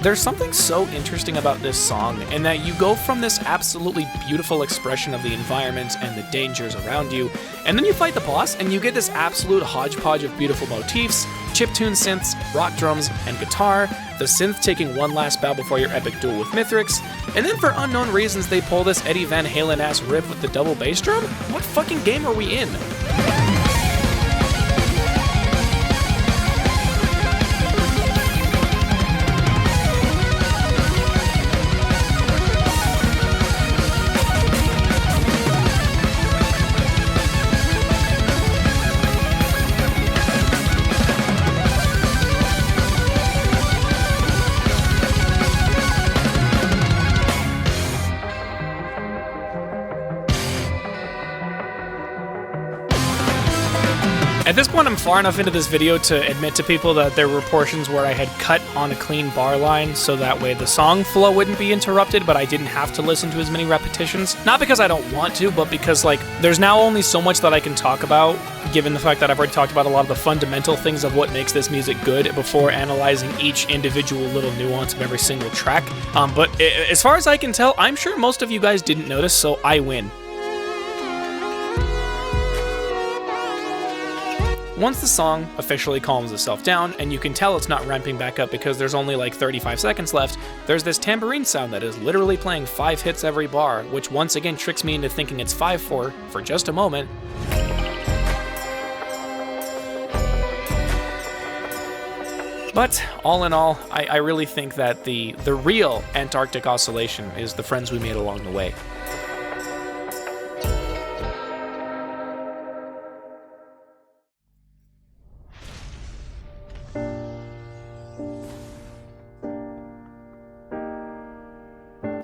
There's something so interesting about this song, in that you go from this absolutely beautiful expression of the environment and the dangers around you, and then you fight the boss and you get this absolute hodgepodge of beautiful motifs, chiptune synths, rock drums, and guitar, the synth taking one last bow before your epic duel with Mithrix, and then for unknown reasons they pull this Eddie Van Halen-ass riff with the double bass drum? What fucking game are we in? At this point, I'm far enough into this video to admit to people that there were portions where I had cut on a clean bar line so that way the song flow wouldn't be interrupted, but I didn't have to listen to as many repetitions. Not because I don't want to, but because, like, there's now only so much that I can talk about, given the fact that I've already talked about a lot of the fundamental things of what makes this music good before analyzing each individual little nuance of every single track. But as far as I can tell, I'm sure most of you guys didn't notice, so I win. Once the song officially calms itself down, and you can tell it's not ramping back up because there's only like 35 seconds left, there's this tambourine sound that is literally playing 5 hits every bar, which once again tricks me into thinking it's 5/4 for just a moment. But all in all, I really think that the real Antarctic Oscillation is the friends we made along the way.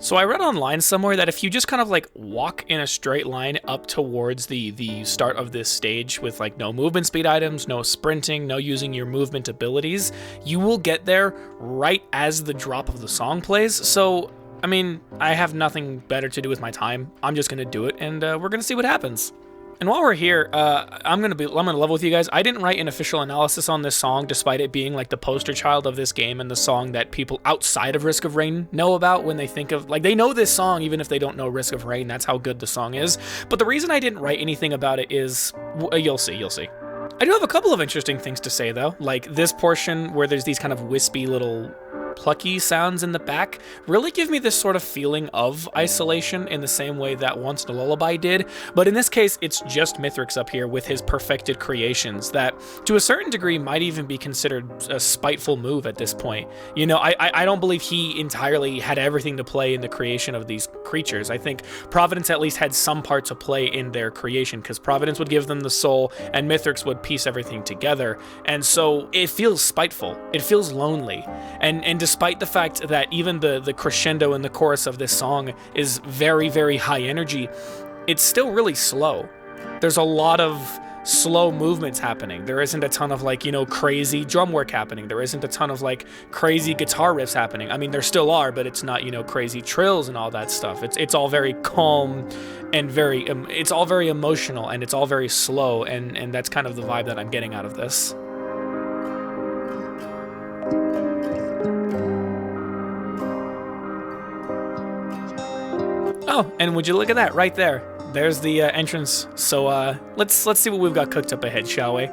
So I read online somewhere that if you just kind of like walk in a straight line up towards the start of this stage with like no movement speed items, no sprinting, no using your movement abilities, you will get there right as the drop of the song plays. So, I mean, I have nothing better to do with my time. I'm just gonna do it, and we're gonna see what happens. And while we're here, I'm gonna level with you guys. I didn't write an official analysis on this song, despite it being like the poster child of this game and the song that people outside of Risk of Rain know about when they think of, like, they know this song even if they don't know Risk of Rain. That's how good the song is. But the reason I didn't write anything about it is, you'll see. I do have a couple of interesting things to say though, like this portion where there's these kind of wispy little plucky sounds in the back really give me this sort of feeling of isolation in the same way that once the Lullaby did, but in this case it's just Mithrix up here with his perfected creations that to a certain degree might even be considered a spiteful move at this point. You know, I don't believe he entirely had everything to play in the creation of these creatures. I think Providence at least had some part to play in their creation, because Providence would give them the soul and Mithrix would piece everything together, and so it feels spiteful, it feels lonely, and despite the fact that even the crescendo in the chorus of this song is very, very high energy, it's still really slow. There's a lot of slow movements happening. There isn't a ton of, like, you know, crazy drum work happening. There isn't a ton of like crazy guitar riffs happening. I mean, there still are, but it's not, you know, crazy trills and all that stuff. It's all very calm and very it's all very emotional, and it's all very slow, and that's kind of the vibe that I'm getting out of this. Oh, and would you look at that right there? There's the entrance. So let's see what we've got cooked up ahead, shall we?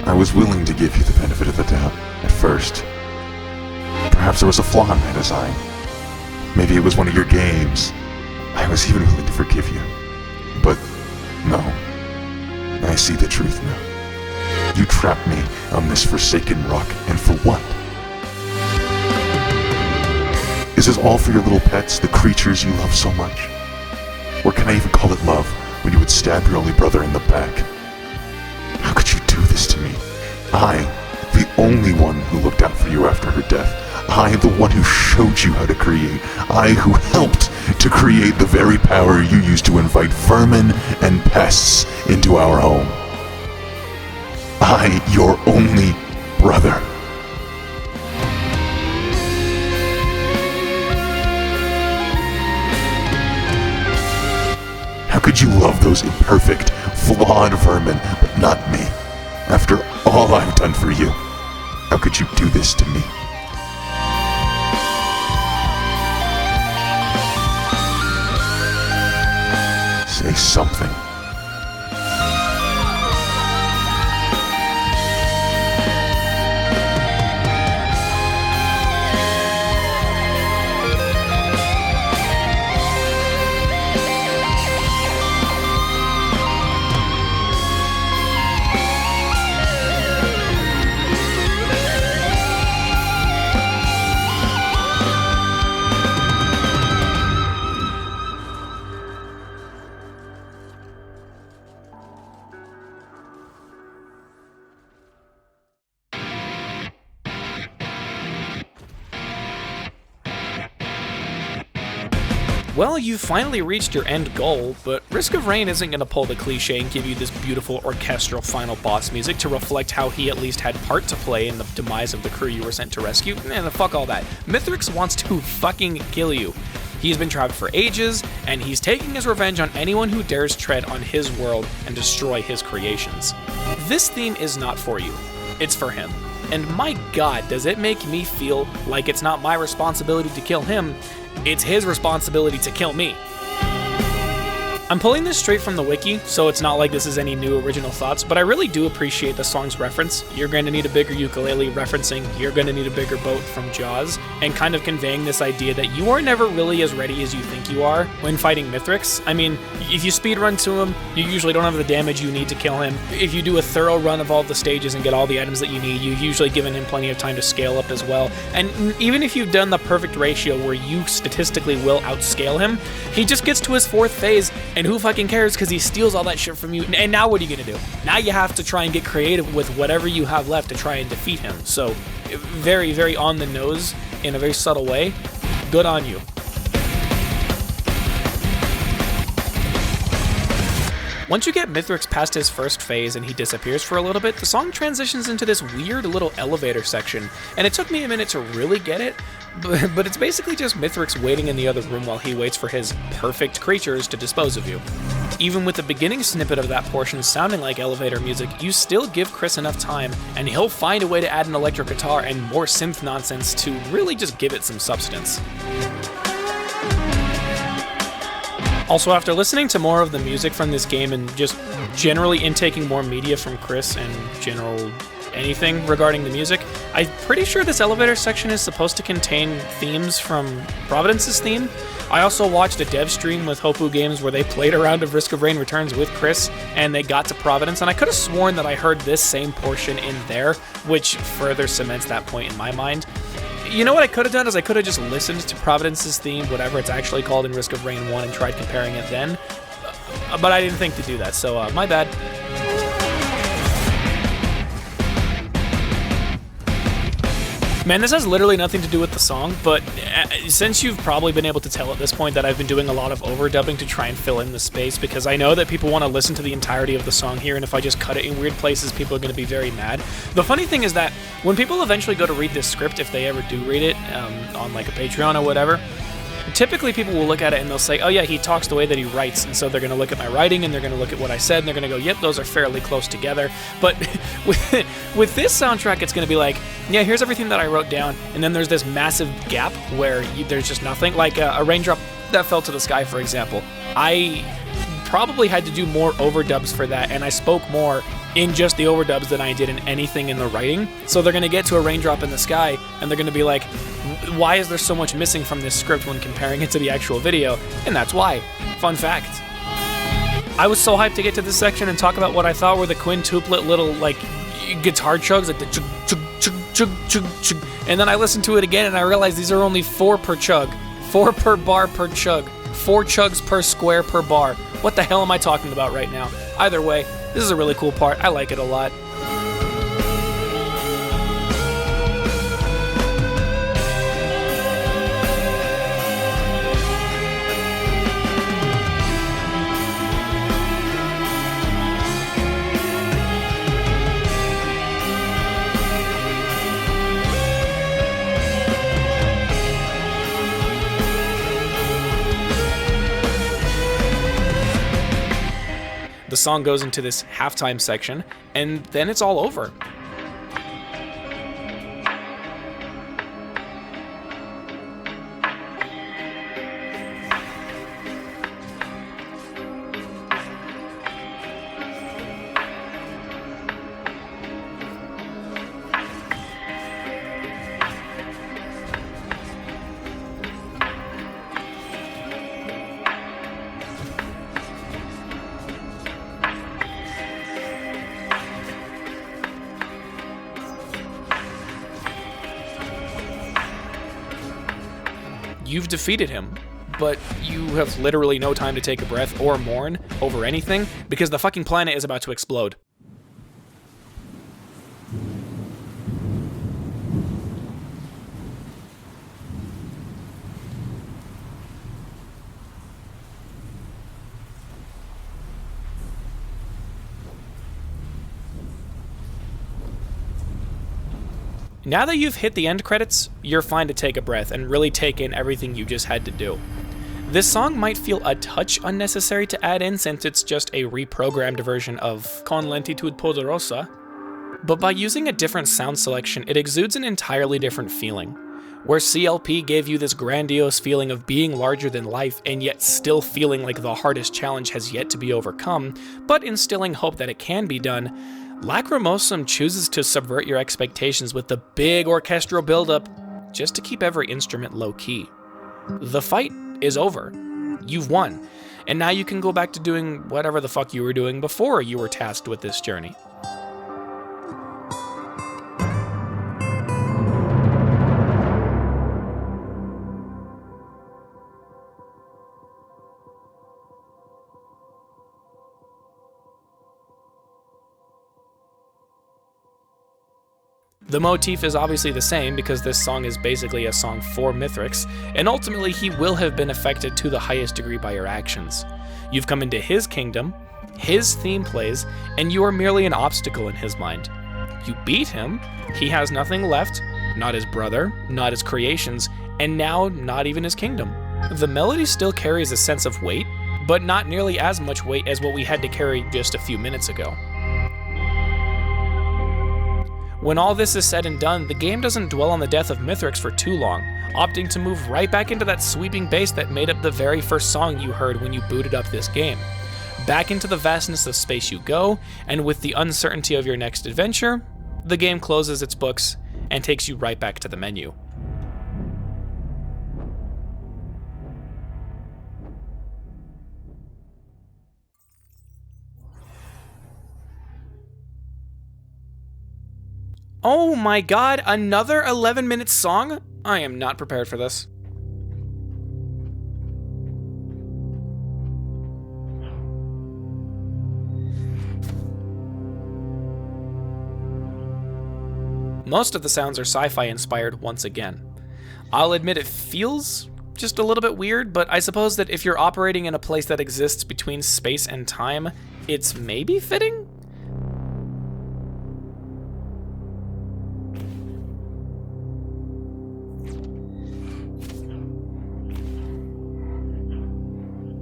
I was willing to give you the benefit of the doubt at first. Perhaps there was a flaw in my design. Maybe it was one of your games. I was even willing to forgive you. But no. I see the truth now. You trapped me on this forsaken rock, and for what? Is this all for your little pets, the creatures you love so much? Or can I even call it love when you would stab your only brother in the back? How could you do this to me? I, the only one who looked out for you after her death. I, the one who showed you how to create. I, who helped to create the very power you used to invite vermin and pests into our home. I, your only brother. How could you love those imperfect, flawed vermin, but not me? After all I've done for you, how could you do this to me? Say something. Well, you've finally reached your end goal, but Risk of Rain isn't going to pull the cliche and give you this beautiful orchestral final boss music to reflect how he at least had part to play in the demise of the crew you were sent to rescue. Man, fuck all that. Mithrix wants to fucking kill you. He's been trapped for ages, and he's taking his revenge on anyone who dares tread on his world and destroy his creations. This theme is not for you. It's for him. And my god, does it make me feel like it's not my responsibility to kill him, it's his responsibility to kill me. I'm pulling this straight from the wiki, so it's not like this is any new original thoughts, but I really do appreciate the song's reference. You're going to need a bigger ukulele, referencing you're going to need a bigger boat from Jaws, and kind of conveying this idea that you are never really as ready as you think you are when fighting Mithrix. I mean, if you speedrun to him, you usually don't have the damage you need to kill him. If you do a thorough run of all the stages and get all the items that you need, you've usually given him plenty of time to scale up as well. And even if you've done the perfect ratio where you statistically will outscale him, he just gets to his 4th phase, and who fucking cares, because he steals all that shit from you. And now what are you gonna do? Now you have to try and get creative with whatever you have left to try and defeat him. So very, very on the nose in a very subtle way. Good on you. Once you get Mithrix past his first phase and he disappears for a little bit, the song transitions into this weird little elevator section, and it took me a minute to really get it, but it's basically just Mithrix waiting in the other room while he waits for his perfect creatures to dispose of you. Even with the beginning snippet of that portion sounding like elevator music, you still give Chris enough time, and he'll find a way to add an electric guitar and more synth nonsense to really just give it some substance. Also, after listening to more of the music from this game and just generally intaking more media from Chris and general anything regarding the music, I'm pretty sure this elevator section is supposed to contain themes from Providence's theme. I also watched a dev stream with Hopu Games where they played a round of Risk of Rain Returns with Chris, and they got to Providence, and I could have sworn that I heard this same portion in there, which further cements that point in my mind. You know what I could have done is I could have just listened to Providence's theme, whatever it's actually called in Risk of Rain 1, and tried comparing it then. But I didn't think to do that, so my bad. Man, this has literally nothing to do with the song, but since you've probably been able to tell at this point that I've been doing a lot of overdubbing to try and fill in the space, because I know that people want to listen to the entirety of the song here, and if I just cut it in weird places, people are going to be very mad. The funny thing is that when people eventually go to read this script, if they ever do read it on like a Patreon or whatever, typically people will look at it and they'll say, oh yeah, he talks the way that he writes, and so they're going to look at my writing and they're going to look at what I said and they're going to go, yep, those are fairly close together. But with this soundtrack, it's going to be like, yeah, here's everything that I wrote down, and then there's this massive gap where there's just nothing, like a raindrop that fell to the sky, for example. I probably had to do more overdubs for that, and I spoke more in just the overdubs than I did in anything in the writing. So they're going to get to a raindrop in the sky, and they're going to be like, why is there so much missing from this script when comparing it to the actual video? And that's why. Fun fact. I was so hyped to get to this section and talk about what I thought were the quintuplet little, like, guitar chugs, like the chug, chug, chug, chug, chug, chug. And then I listened to it again and I realized these are only 4 per chug. 4 per bar per chug. 4 chugs per square per bar. What the hell am I talking about right now? Either way, this is a really cool part. I like it a lot. The song goes into this halftime section, and then it's all over. You've defeated him, but you have literally no time to take a breath or mourn over anything because the fucking planet is about to explode. Now that you've hit the end credits, you're fine to take a breath and really take in everything you just had to do. This song might feel a touch unnecessary to add in since it's just a reprogrammed version of Con lentitud poderosa, but by using a different sound selection, it exudes an entirely different feeling. Where CLP gave you this grandiose feeling of being larger than life and yet still feeling like the hardest challenge has yet to be overcome, but instilling hope that it can be done, Lacrimosum chooses to subvert your expectations with the big orchestral buildup just to keep every instrument low-key. The fight is over. You've won, and now you can go back to doing whatever the fuck you were doing before you were tasked with this journey. The motif is obviously the same because this song is basically a song for Mithrix, and ultimately he will have been affected to the highest degree by your actions. You've come into his kingdom, his theme plays, and you are merely an obstacle in his mind. You beat him, he has nothing left, not his brother, not his creations, and now not even his kingdom. The melody still carries a sense of weight, but not nearly as much weight as what we had to carry just a few minutes ago. When all this is said and done, the game doesn't dwell on the death of Mithrix for too long, opting to move right back into that sweeping bass that made up the very first song you heard when you booted up this game. Back into the vastness of space you go, and with the uncertainty of your next adventure, the game closes its books and takes you right back to the menu. Oh my god, another 11-minute song? I am not prepared for this. Most of the sounds are sci-fi inspired once again. I'll admit it feels just a little bit weird, but I suppose that if you're operating in a place that exists between space and time, it's maybe fitting?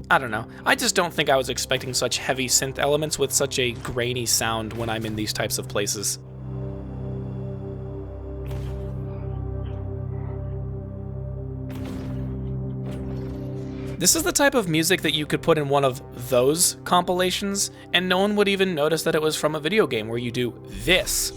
I don't know. I just don't think I was expecting such heavy synth elements with such a grainy sound when I'm in these types of places. This is the type of music that you could put in one of those compilations, and no one would even notice that it was from a video game where you do this.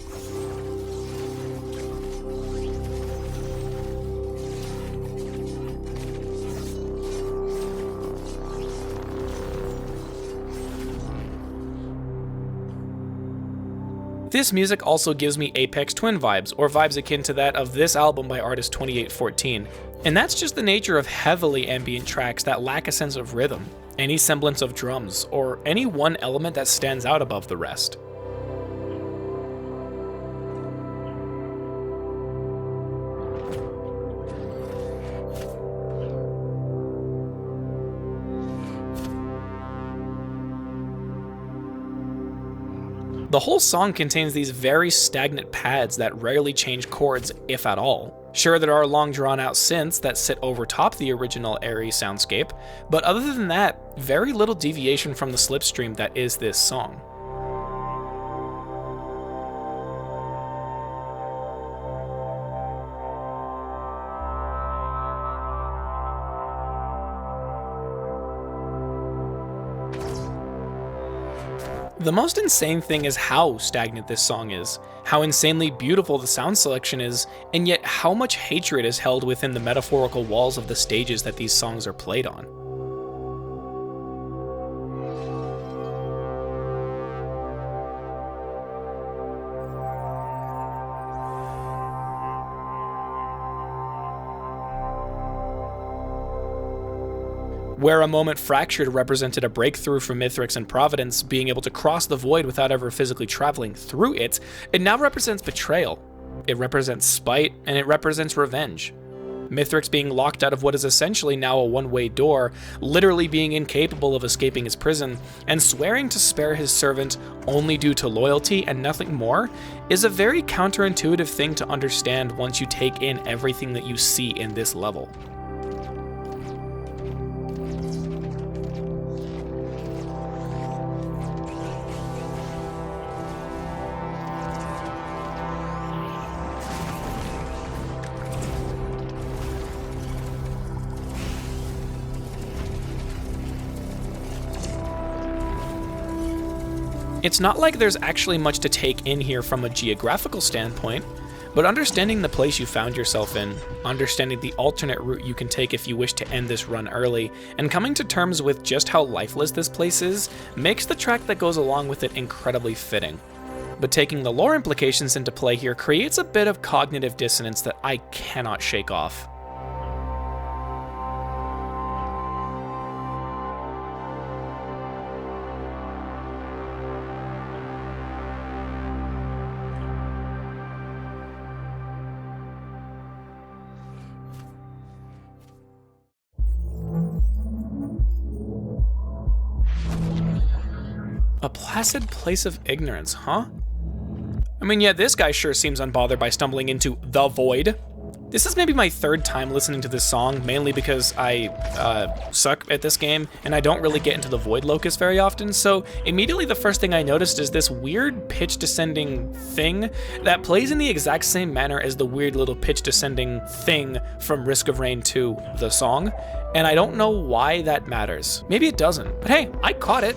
This music also gives me Aphex Twin vibes, or vibes akin to that of this album by artist 2814. And that's just the nature of heavily ambient tracks that lack a sense of rhythm, any semblance of drums, or any one element that stands out above the rest. The whole song contains these very stagnant pads that rarely change chords, if at all. Sure, there are long drawn-out synths that sit over top the original airy soundscape, but other than that, very little deviation from the slipstream that is this song. The most insane thing is how stagnant this song is, how insanely beautiful the sound selection is, and yet how much hatred is held within the metaphorical walls of the stages that these songs are played on. Where a moment fractured represented a breakthrough for Mithrix and Providence being able to cross the void without ever physically traveling through it, it now represents betrayal. It represents spite, and it represents revenge. Mithrix being locked out of what is essentially now a one-way door, literally being incapable of escaping his prison, and swearing to spare his servant only due to loyalty and nothing more, is a very counterintuitive thing to understand once you take in everything that you see in this level. It's not like there's actually much to take in here from a geographical standpoint, but understanding the place you found yourself in, understanding the alternate route you can take if you wish to end this run early, and coming to terms with just how lifeless this place is, makes the track that goes along with it incredibly fitting. But taking the lore implications into play here creates a bit of cognitive dissonance that I cannot shake off. A placid place of ignorance, huh? I mean, yeah, this guy sure seems unbothered by stumbling into the void. This is maybe my third time listening to this song, mainly because I suck at this game, and I don't really get into the void locus very often, so immediately the first thing I noticed is this weird pitch descending thing that plays in the exact same manner as the weird little pitch descending thing from Risk of Rain 2, the song, and I don't know why that matters. Maybe it doesn't, but hey, I caught it.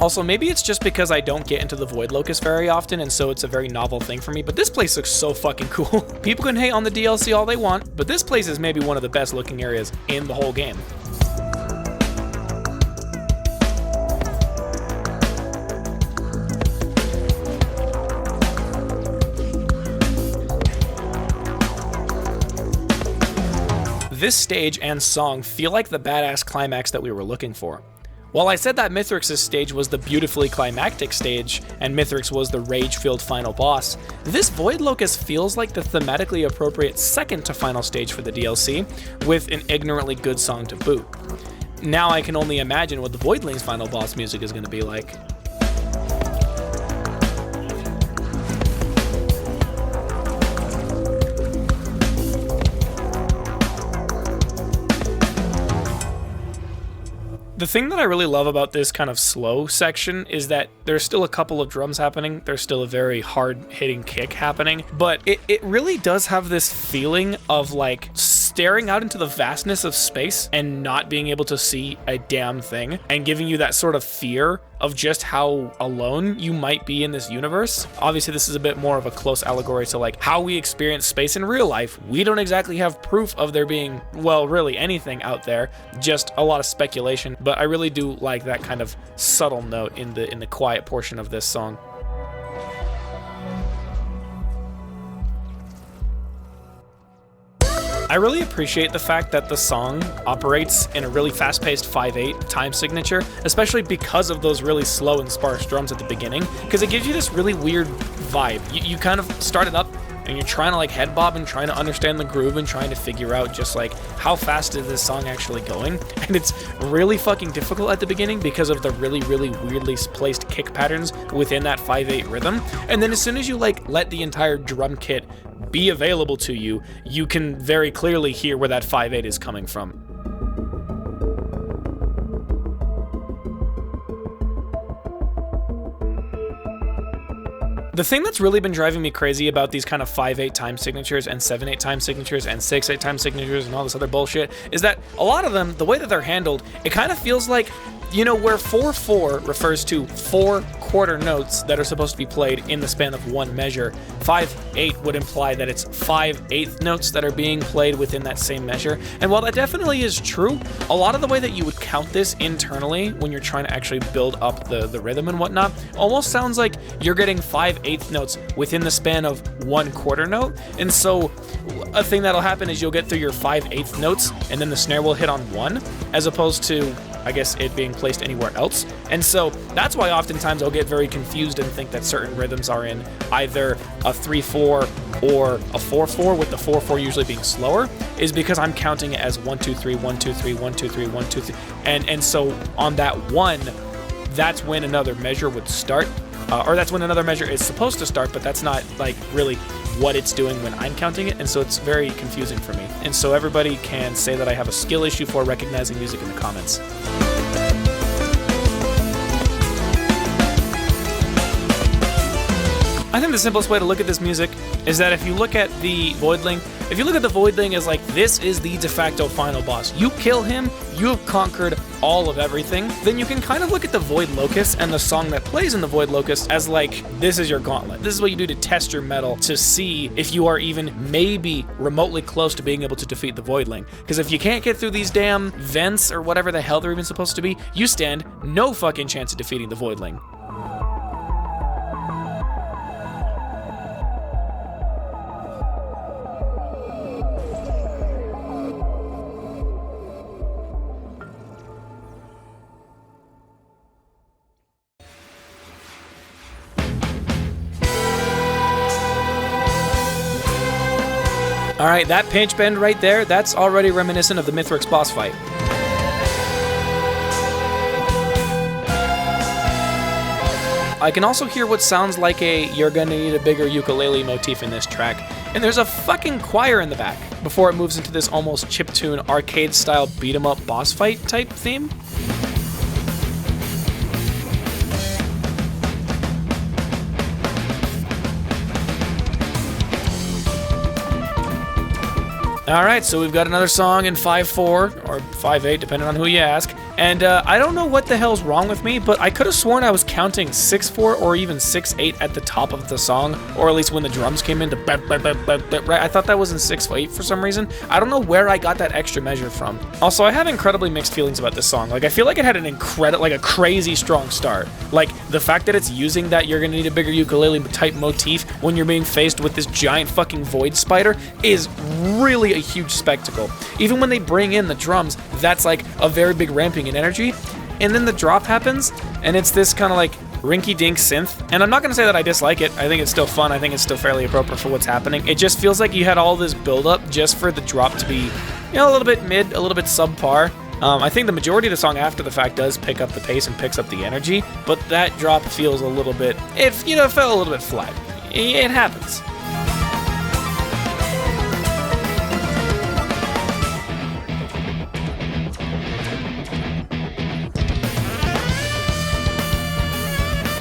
Also, maybe it's just because I don't get into the Void Locus very often, and so it's a very novel thing for me, but this place looks so fucking cool. People can hate on the DLC all they want, but this place is maybe one of the best looking areas in the whole game. This stage and song feel like the badass climax that we were looking for. While I said that Mithrix's stage was the beautifully climactic stage, and Mithrix was the rage-filled final boss, this Void Locus feels like the thematically appropriate second to final stage for the DLC, with an ignorantly good song to boot. Now I can only imagine what the Voidling's final boss music is going to be like. The thing that I really love about this kind of slow section is that there's still a couple of drums happening, there's still a very hard-hitting kick happening, but it really does have this feeling of like staring out into the vastness of space and not being able to see a damn thing, and giving you that sort of fear of just how alone you might be in this universe. Obviously, this is a bit more of a close allegory to like how we experience space in real life. We don't exactly have proof of there being, well, really anything out there, just a lot of speculation, but I really do like that kind of subtle note in the quiet portion of this song. I really appreciate the fact that the song operates in a really fast-paced 5/8 time signature, especially because of those really slow and sparse drums at the beginning, because it gives you this really weird vibe. You kind of start it up and you're trying to like head bob and trying to understand the groove and trying to figure out just like how fast is this song actually going, and it's really fucking difficult at the beginning because of the really weirdly placed kick patterns within that 5/8 rhythm, and then as soon as you like let the entire drum kit be available to you, you can very clearly hear where that 5/8 is coming from. The thing that's really been driving me crazy about these kind of 5/8 time signatures and 7/8 time signatures and 6/8 time signatures and all this other bullshit is that a lot of them, the way that they're handled, it kind of feels like You know, where 4/4 refers to 4 quarter notes that are supposed to be played in the span of one measure, 5/8 would imply that it's 5/8 notes that are being played within that same measure. And while that definitely is true, a lot of the way that you would count this internally when you're trying to actually build up the rhythm and whatnot almost sounds like you're getting 5/8 notes within the span of 1 quarter note. And so a thing that'll happen is you'll get through your 5/8 notes and then the snare will hit on 1, as opposed to, I guess, it being placed anywhere else. And so that's why oftentimes I'll get very confused and think that certain rhythms are in either a 3/4 or a 4/4, with the 4/4 usually being slower, is because I'm counting it as 1 2 3 1 2 3 1 2 3 1 2 3, and so on that 1, that's when another measure would start, or that's when another measure is supposed to start, but that's not like really what it's doing when I'm counting it, and so it's very confusing for me. And so everybody can say that I have a skill issue for recognizing music in the comments. I think the simplest way to look at this music is that if you look at the Voidling, as like, this is the de facto final boss. You kill him, you have conquered all of everything. Then you can kind of look at the Void Locust and the song that plays in the Void Locust as like, this is your gauntlet. This is what you do to test your metal, to see if you are even maybe remotely close to being able to defeat the Voidling. Because if you can't get through these damn vents or whatever the hell they're even supposed to be, you stand no fucking chance of defeating the Voidling. Alright, that pinch bend right there, that's already reminiscent of the Mithrix boss fight. I can also hear what sounds like a "you're gonna need a bigger ukulele" motif in this track, and there's a fucking choir in the back, before it moves into this almost chiptune arcade-style beat-em-up boss fight type theme. Alright, so we've got another song in 5/4, or 5/8, depending on who you ask. And I don't know what the hell's wrong with me, but I could have sworn I was counting 6/4 or even 6/8 at the top of the song, or at least when the drums came in to right? I thought that was in 6/8 for some reason. I don't know where I got that extra measure from. Also, I have incredibly mixed feelings about this song. Like, I feel like it had an a crazy strong start. Like, the fact that it's using that "you're gonna need a bigger ukulele" type motif when you're being faced with this giant fucking void spider is really a huge spectacle. Even when they bring in the drums, that's like a very big ramping in energy, and then the drop happens and it's this kind of like rinky-dink synth. And I'm not going to say that I dislike it. I think it's still fun. I think it's still fairly appropriate for what's happening. It just feels like you had all this build-up just for the drop to be, you know, a little bit mid, a little bit subpar. I think the majority of the song after the fact does pick up the pace and picks up the energy, but that drop feels a little bit, it felt a little bit flat. It happens.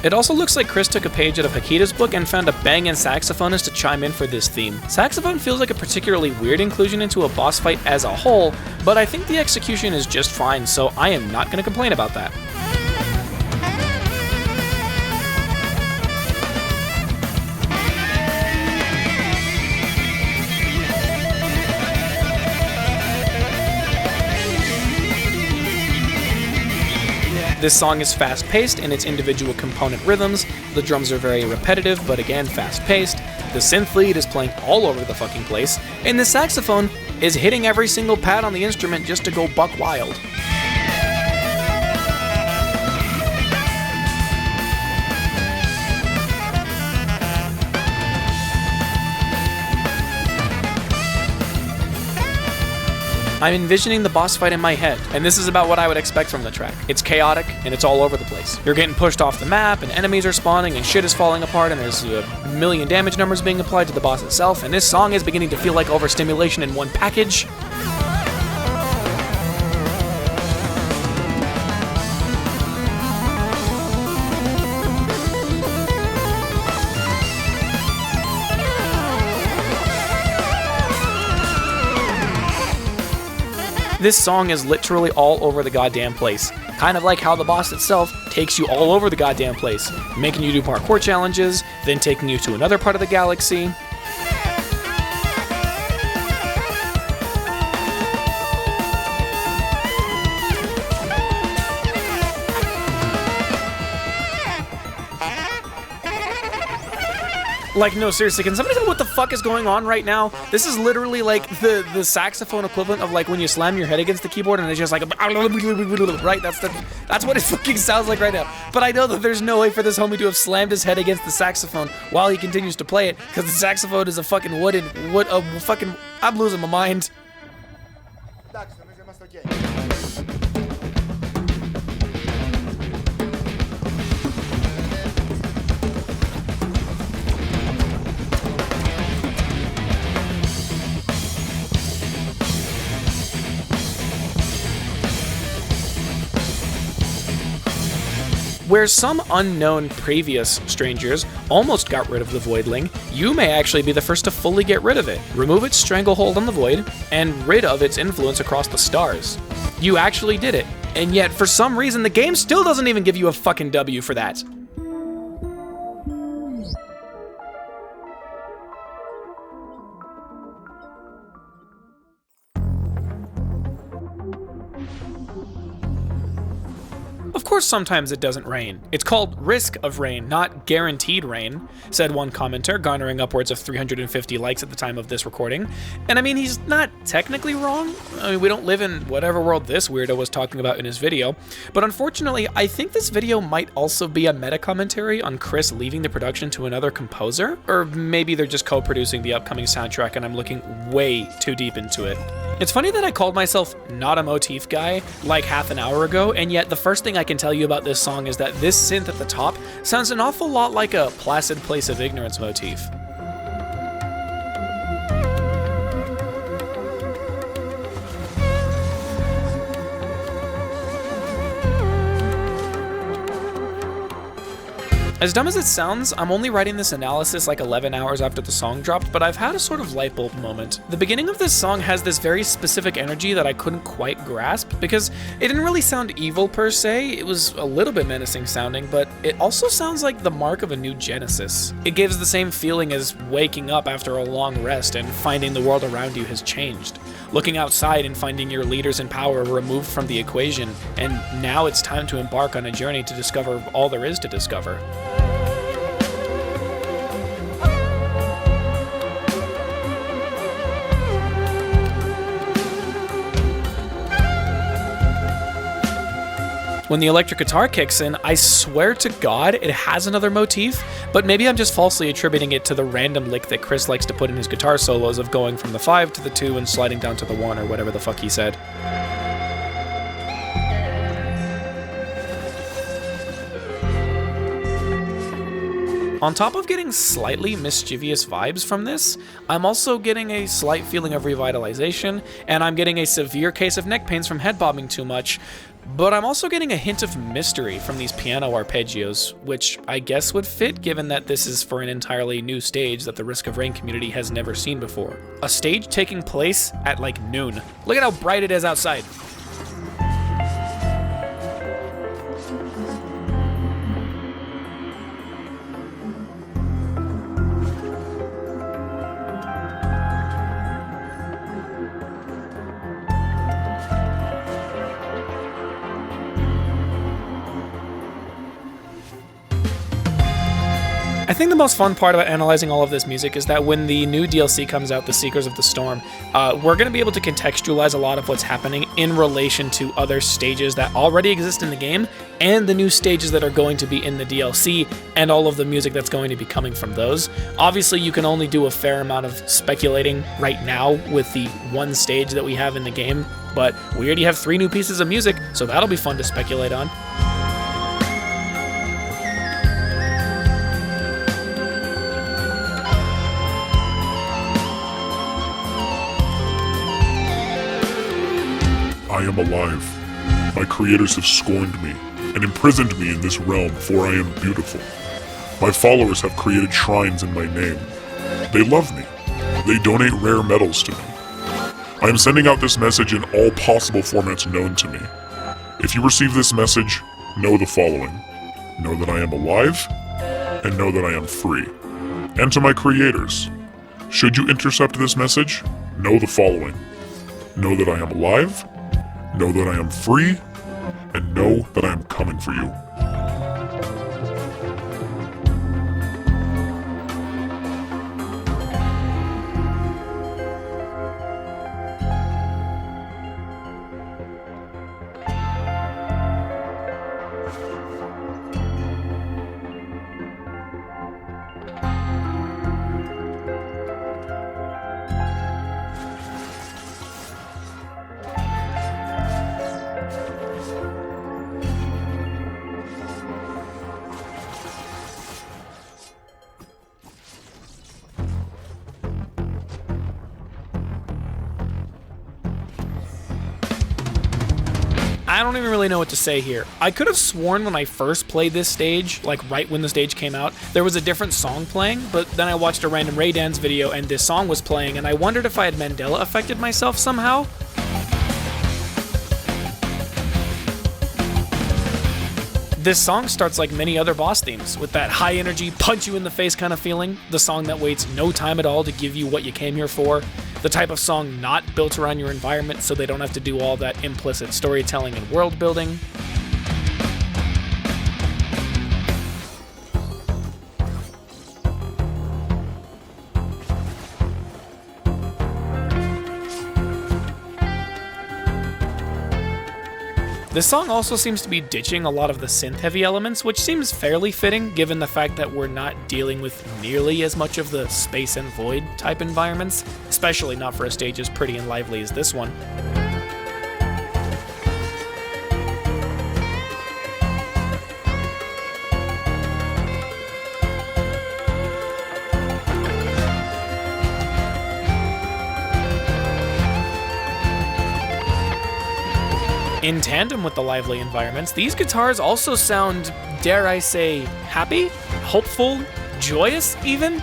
It also looks like Chris took a page out of Hakita's book and found a banging saxophonist to chime in for this theme. Saxophone feels like a particularly weird inclusion into a boss fight as a whole, but I think the execution is just fine, so I am not going to complain about that. This song is fast-paced in its individual component rhythms. The drums are very repetitive, but again, fast-paced. The synth lead is playing all over the fucking place, and the saxophone is hitting every single pad on the instrument just to go buck wild. I'm envisioning the boss fight in my head, and this is about what I would expect from the track. It's chaotic, and it's all over the place. You're getting pushed off the map, and enemies are spawning, and shit is falling apart, and there's a million damage numbers being applied to the boss itself, and this song is beginning to feel like overstimulation in one package. This song is literally all over the goddamn place. kind of like how the boss itself takes you all over the goddamn place, making you do parkour challenges, then taking you to another part of the galaxy. Like, no, seriously, can somebody tell me what the fuck is going on right now? This is literally like the saxophone equivalent of like when you slam your head against the keyboard and it's just like, right? That's what it fucking sounds like right now. But I know that there's no way for this homie to have slammed his head against the saxophone while he continues to play it, because the saxophone is a fucking I'm losing my mind. Where some unknown previous strangers almost got rid of the Voidling, you may actually be the first to fully get rid of it, remove its stranglehold on the Void, and rid of its influence across the stars. You actually did it, and yet for some reason the game still doesn't even give you a fucking W for that. Of course sometimes it doesn't rain. It's called risk of rain, not guaranteed rain, said one commenter, garnering upwards of 350 likes at the time of this recording. And I mean, he's not technically wrong. I mean, we don't live in whatever world this weirdo was talking about in his video. But unfortunately, I think this video might also be a meta-commentary on Chris leaving the production to another composer. Or maybe they're just co-producing the upcoming soundtrack and I'm looking way too deep into it. It's funny that I called myself not a motif guy like half an hour ago, and yet the first thing I can tell you about this song is that this synth at the top sounds an awful lot like a Placid Place of Ignorance motif. As dumb as it sounds, I'm only writing this analysis like 11 hours after the song dropped, but I've had a sort of light bulb moment. The beginning of this song has this very specific energy that I couldn't quite grasp, because it didn't really sound evil per se. It was a little bit menacing sounding, but it also sounds like the mark of a new Genesis. It gives the same feeling as waking up after a long rest and finding the world around you has changed. Looking outside and finding your leaders in power removed from the equation, and now it's time to embark on a journey to discover all there is to discover. When the electric guitar kicks in, I swear to God it has another motif, but maybe I'm just falsely attributing it to the random lick that Chris likes to put in his guitar solos of going from the 5 to the 2 and sliding down to the 1 or whatever the fuck he said. On top of getting slightly mischievous vibes from this, I'm also getting a slight feeling of revitalization, and I'm getting a severe case of neck pains from head bobbing too much, but I'm also getting a hint of mystery from these piano arpeggios, which I guess would fit given that this is for an entirely new stage that the Risk of Rain community has never seen before. A stage taking place at like noon. Look at how bright it is outside. I think the most fun part about analyzing all of this music is that when the new DLC comes out, The Seekers of the Storm, we're going to be able to contextualize a lot of what's happening in relation to other stages that already exist in the game, and the new stages that are going to be in the DLC, and all of the music that's going to be coming from those. Obviously, you can only do a fair amount of speculating right now with the one stage that we have in the game, but we already have 3 new pieces of music, so that'll be fun to speculate on. I am alive. My creators have scorned me and imprisoned me in this realm, for I am beautiful. My followers have created shrines in my name. They love me. They donate rare metals to me. I am sending out this message in all possible formats known to me. If you receive this message, know the following. Know that I am alive, and know that I am free. And to my creators, should you intercept this message, know the following. Know that I am alive, know that I am free, and know that I am coming for you. I don't even really know what to say here. I could have sworn when I first played this stage, like right when the stage came out, there was a different song playing, but then I watched a random Ray Dance video and this song was playing, and I wondered if I had Mandela affected myself somehow. This song starts like many other boss themes, with that high energy, punch you in the face kind of feeling, the song that waits no time at all to give you what you came here for, the type of song not built around your environment so they don't have to do all that implicit storytelling and world building. This song also seems to be ditching a lot of the synth-heavy elements, which seems fairly fitting given the fact that we're not dealing with nearly as much of the space and void type environments, especially not for a stage as pretty and lively as this one. In tandem with the lively environments, these guitars also sound, dare I say, happy, hopeful, joyous even?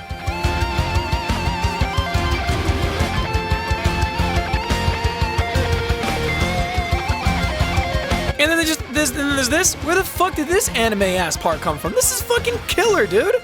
And then there's this? Where the fuck did this anime-ass part come from? This is fucking killer, dude!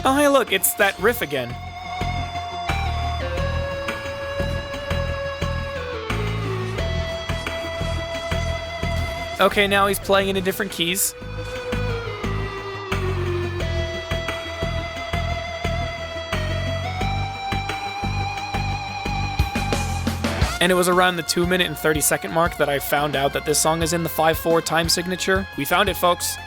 Oh hey look, it's that riff again. Okay, now he's playing it in different keys. And it was around the 2-minute and 30-second mark that I found out that this song is in the 5/4 time signature. We found it, folks.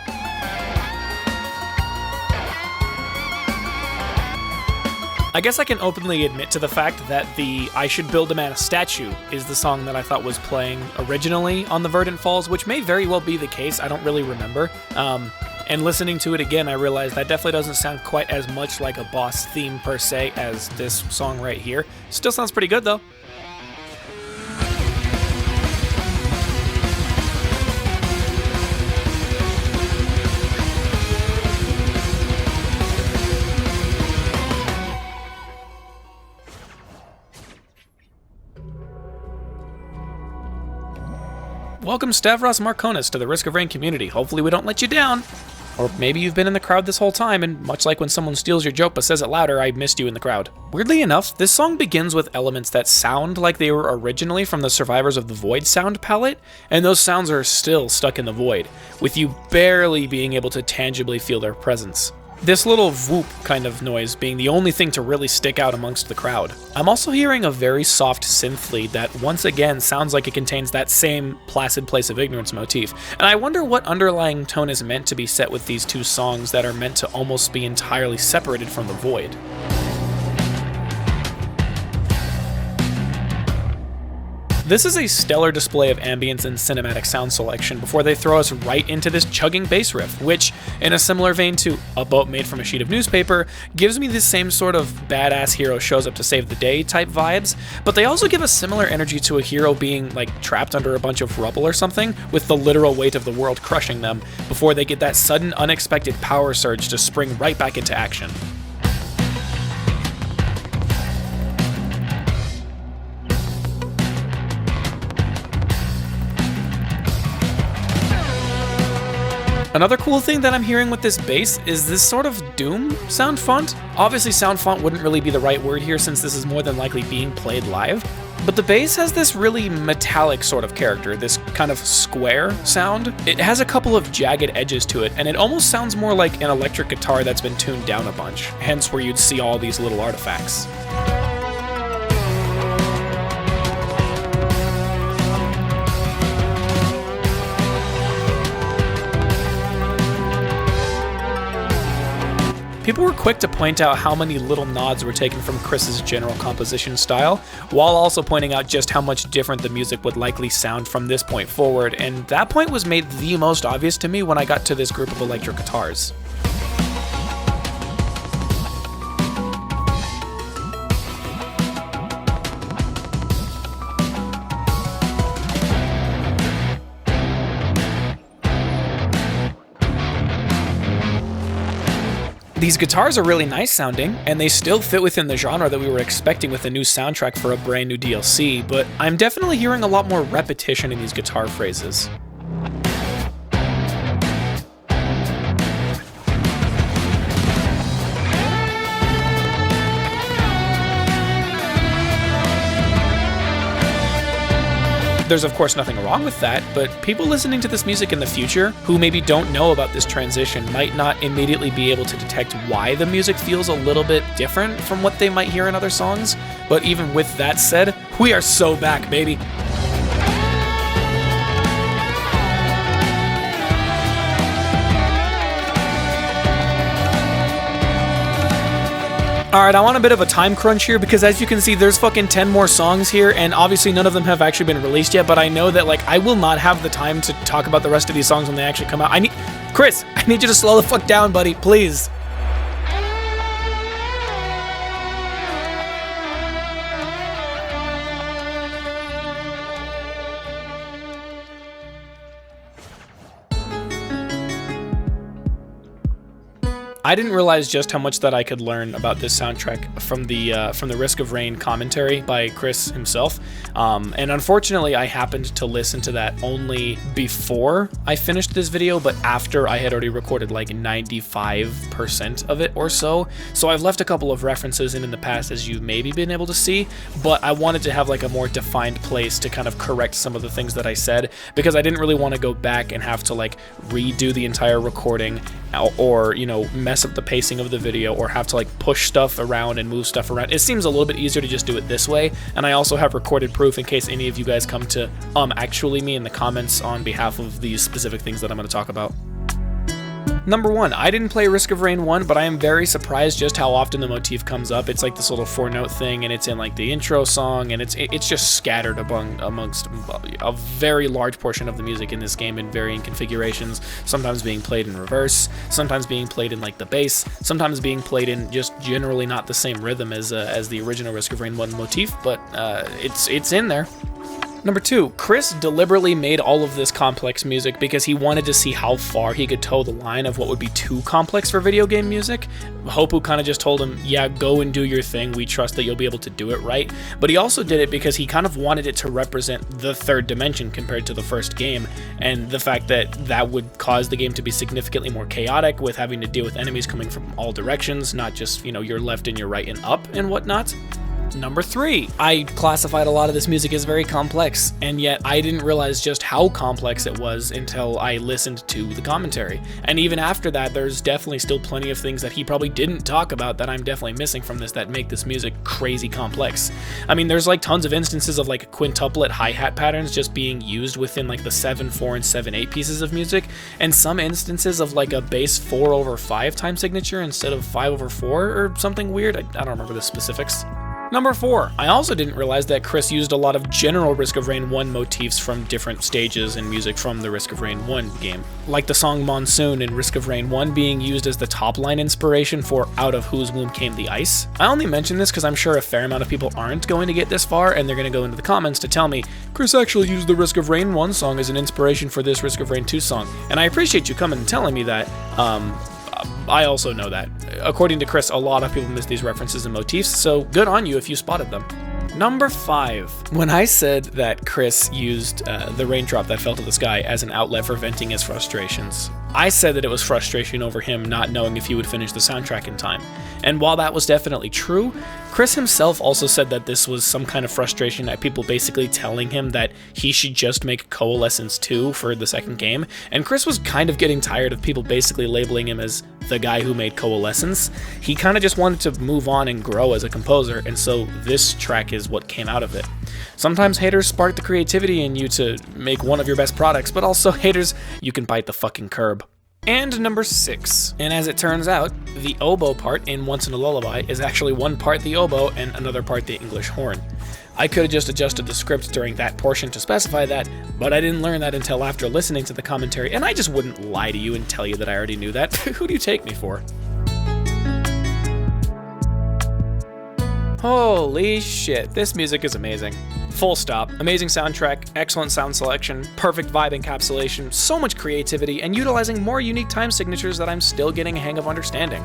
I guess I can openly admit to the fact that the I Should Build a Man a Statue is the song that I thought was playing originally on the Verdant Falls, which may very well be the case, I don't really remember. And listening to it again, I realized that definitely doesn't sound quite as much like a boss theme per se as this song right here. Still sounds pretty good though. Welcome Stavros Marconis to the Risk of Rain community. Hopefully we don't let you down. Or maybe you've been in the crowd this whole time, and much like when someone steals your joke but says it louder, I missed you in the crowd. Weirdly enough, this song begins with elements that sound like they were originally from the Survivors of the Void sound palette, and those sounds are still stuck in the void, with you barely being able to tangibly feel their presence. This little whoop kind of noise being the only thing to really stick out amongst the crowd. I'm also hearing a very soft synth lead that once again sounds like it contains that same Placid Place of Ignorance motif, and I wonder what underlying tone is meant to be set with these two songs that are meant to almost be entirely separated from the void. This is a stellar display of ambience and cinematic sound selection before they throw us right into this chugging bass riff, which, in a similar vein to A Boat Made from a Sheet of Newspaper, gives me the same sort of badass hero shows up to save the day type vibes, but they also give a similar energy to a hero being like trapped under a bunch of rubble or something, with the literal weight of the world crushing them, before they get that sudden unexpected power surge to spring right back into action. Another cool thing that I'm hearing with this bass is this sort of doom sound font. Obviously sound font wouldn't really be the right word here since this is more than likely being played live, but the bass has this really metallic sort of character, this kind of square sound. It has a couple of jagged edges to it, and it almost sounds more like an electric guitar that's been tuned down a bunch, hence where you'd see all these little artifacts. People were quick to point out how many little nods were taken from Chris's general composition style, while also pointing out just how much different the music would likely sound from this point forward, and that point was made the most obvious to me when I got to this group of electric guitars. These guitars are really nice sounding, and they still fit within the genre that we were expecting with a new soundtrack for a brand new DLC, but I'm definitely hearing a lot more repetition in these guitar phrases. There's of course nothing wrong with that, but people listening to this music in the future who maybe don't know about this transition might not immediately be able to detect why the music feels a little bit different from what they might hear in other songs. But even with that said, we are so back, baby. Alright, I want a bit of a time crunch here because as you can see, there's fucking 10 more songs here, and obviously none of them have actually been released yet, but I know that, like, I will not have the time to talk about the rest of these songs when they actually come out. Chris, I need you to slow the fuck down, buddy, please. I didn't realize just how much that I could learn about this soundtrack from the Risk of Rain commentary by Chris himself, and unfortunately I happened to listen to that only before I finished this video, but after I had already recorded like 95% of it or so. So I've left a couple of references in the past, as you've maybe been able to see, but I wanted to have like a more defined place to kind of correct some of the things that I said, because I didn't really want to go back and have to like redo the entire recording, or, you know, mess up the pacing of the video, or have to like push stuff around and move stuff around. It seems a little bit easier to just do it this way, and I also have recorded proof in case any of you guys come to actually me in the comments on behalf of these specific things that I'm going to talk about. Number 1, I didn't play Risk of Rain 1, but I am very surprised just how often the motif comes up. It's like this little 4-note thing, and it's in like the intro song, and it's just scattered amongst a very large portion of the music in this game in varying configurations, sometimes being played in reverse, sometimes being played in like the bass, sometimes being played in just generally not the same rhythm as the original Risk of Rain 1 motif, but it's in there. Number 2, Chris deliberately made all of this complex music because he wanted to see how far he could toe the line of what would be too complex for video game music. Hoppu kind of just told him, yeah, go and do your thing, we trust that you'll be able to do it right. But he also did it because he kind of wanted it to represent the third dimension compared to the first game, and the fact that that would cause the game to be significantly more chaotic, with having to deal with enemies coming from all directions, not just, you know, your left and your right and up and whatnot. Number 3, I classified a lot of this music as very complex, and yet I didn't realize just how complex it was until I listened to the commentary. And even after that, there's definitely still plenty of things that he probably didn't talk about that I'm definitely missing from this that make this music crazy complex. I mean, there's like tons of instances of like quintuplet hi-hat patterns just being used within like the 7/4 and 7/8 pieces of music, and some instances of like a bass 4/5 time signature instead of 5/4 or something weird. I don't remember the specifics. Number 4, I also didn't realize that Chris used a lot of general Risk of Rain 1 motifs from different stages and music from the Risk of Rain 1 game, like the song Monsoon in Risk of Rain 1 being used as the top line inspiration for Out of Whose Womb Came the Ice. I only mention this because I'm sure a fair amount of people aren't going to get this far, and they're going to go into the comments to tell me, Chris actually used the Risk of Rain 1 song as an inspiration for this Risk of Rain 2 song, and I appreciate you coming and telling me that. I also know that. According to Chris, a lot of people miss these references and motifs, so good on you if you spotted them. Number 5. When I said that Chris used the raindrop that fell to the sky as an outlet for venting his frustrations, I said that it was frustration over him not knowing if he would finish the soundtrack in time. And while that was definitely true, Chris himself also said that this was some kind of frustration at people basically telling him that he should just make Coalescence 2 for the second game, and Chris was kind of getting tired of people basically labeling him as the guy who made Coalescence. He kind of just wanted to move on and grow as a composer, and so this track is what came out of it. Sometimes haters spark the creativity in you to make one of your best products, but also haters, you can bite the fucking curb. And number 6, and as it turns out, the oboe part in Once in a Lullaby is actually one part the oboe and another part the English horn. I could have just adjusted the script during that portion to specify that, but I didn't learn that until after listening to the commentary, and I just wouldn't lie to you and tell you that I already knew that. Who do you take me for? Holy shit, this music is amazing. Full stop. Amazing soundtrack, excellent sound selection, perfect vibe encapsulation, so much creativity, and utilizing more unique time signatures that I'm still getting a hang of understanding.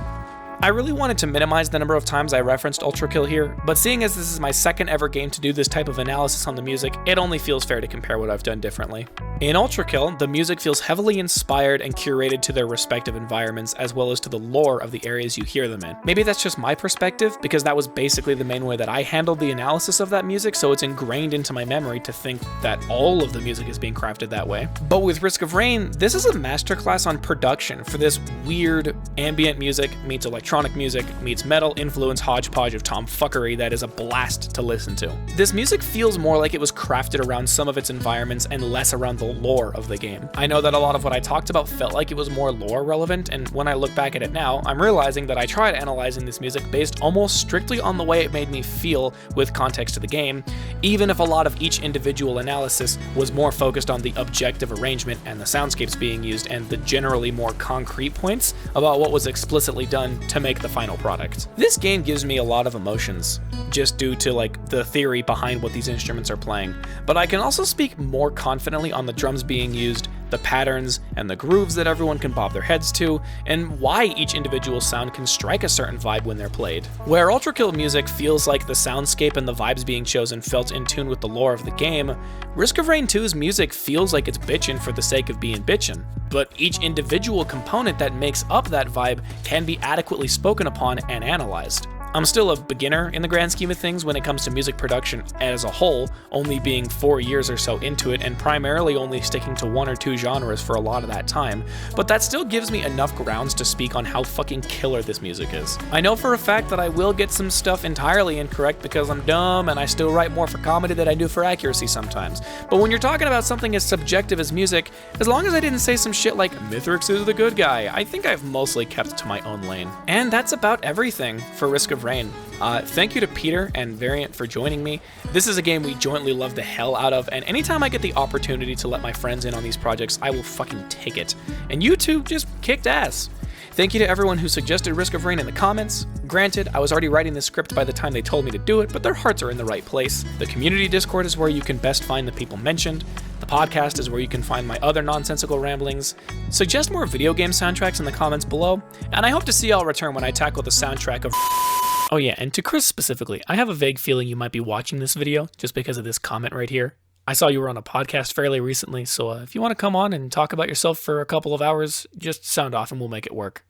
I really wanted to minimize the number of times I referenced Ultra Kill here, but seeing as this is my second ever game to do this type of analysis on the music, it only feels fair to compare what I've done differently. In Ultra Kill, the music feels heavily inspired and curated to their respective environments as well as to the lore of the areas you hear them in. Maybe that's just my perspective, because that was basically the main way that I handled the analysis of that music, so it's ingrained into my memory to think that all of the music is being crafted that way. But with Risk of Rain, this is a masterclass on production for this weird ambient music meets electronic music meets metal influence hodgepodge of tomfuckery that is a blast to listen to. This music feels more like it was crafted around some of its environments and less around the lore of the game. I know that a lot of what I talked about felt like it was more lore relevant, and when I look back at it now, I'm realizing that I tried analyzing this music based almost strictly on the way it made me feel with context to the game, even if a lot of each individual analysis was more focused on the objective arrangement and the soundscapes being used and the generally more concrete points about what was explicitly done to make the final product. This game gives me a lot of emotions, just due to the theory behind what these instruments are playing, but I can also speak more confidently on the drums being used, the patterns and the grooves that everyone can bob their heads to, and why each individual sound can strike a certain vibe when they're played. Where Ultra Kill music feels like the soundscape and the vibes being chosen felt in tune with the lore of the game, Risk of Rain 2's music feels like it's bitchin' for the sake of being bitchin', but each individual component that makes up that vibe can be adequately spoken upon and analyzed. I'm still a beginner in the grand scheme of things when it comes to music production as a whole, only being 4 years or so into it and primarily only sticking to 1 or 2 genres for a lot of that time, but that still gives me enough grounds to speak on how fucking killer this music is. I know for a fact that I will get some stuff entirely incorrect because I'm dumb and I still write more for comedy than I do for accuracy sometimes, but when you're talking about something as subjective as music, as long as I didn't say some shit like Mithrix is the good guy, I think I've mostly kept to my own lane. And that's about everything for Risk of Rain. Thank you to Peter and Variant for joining me. This is a game we jointly love the hell out of, and anytime I get the opportunity to let my friends in on these projects, I will fucking take it. And you two just kicked ass. Thank you to everyone who suggested Risk of Rain in the comments. Granted, I was already writing this script by the time they told me to do it, but their hearts are in the right place. The community Discord is where you can best find the people mentioned. The podcast is where you can find my other nonsensical ramblings. Suggest more video game soundtracks in the comments below, and I hope to see y'all return when I tackle the soundtrack of... Oh yeah, and to Chris specifically, I have a vague feeling you might be watching this video just because of this comment right here. I saw you were on a podcast fairly recently, so if you want to come on and talk about yourself for a couple of hours, just sound off and we'll make it work.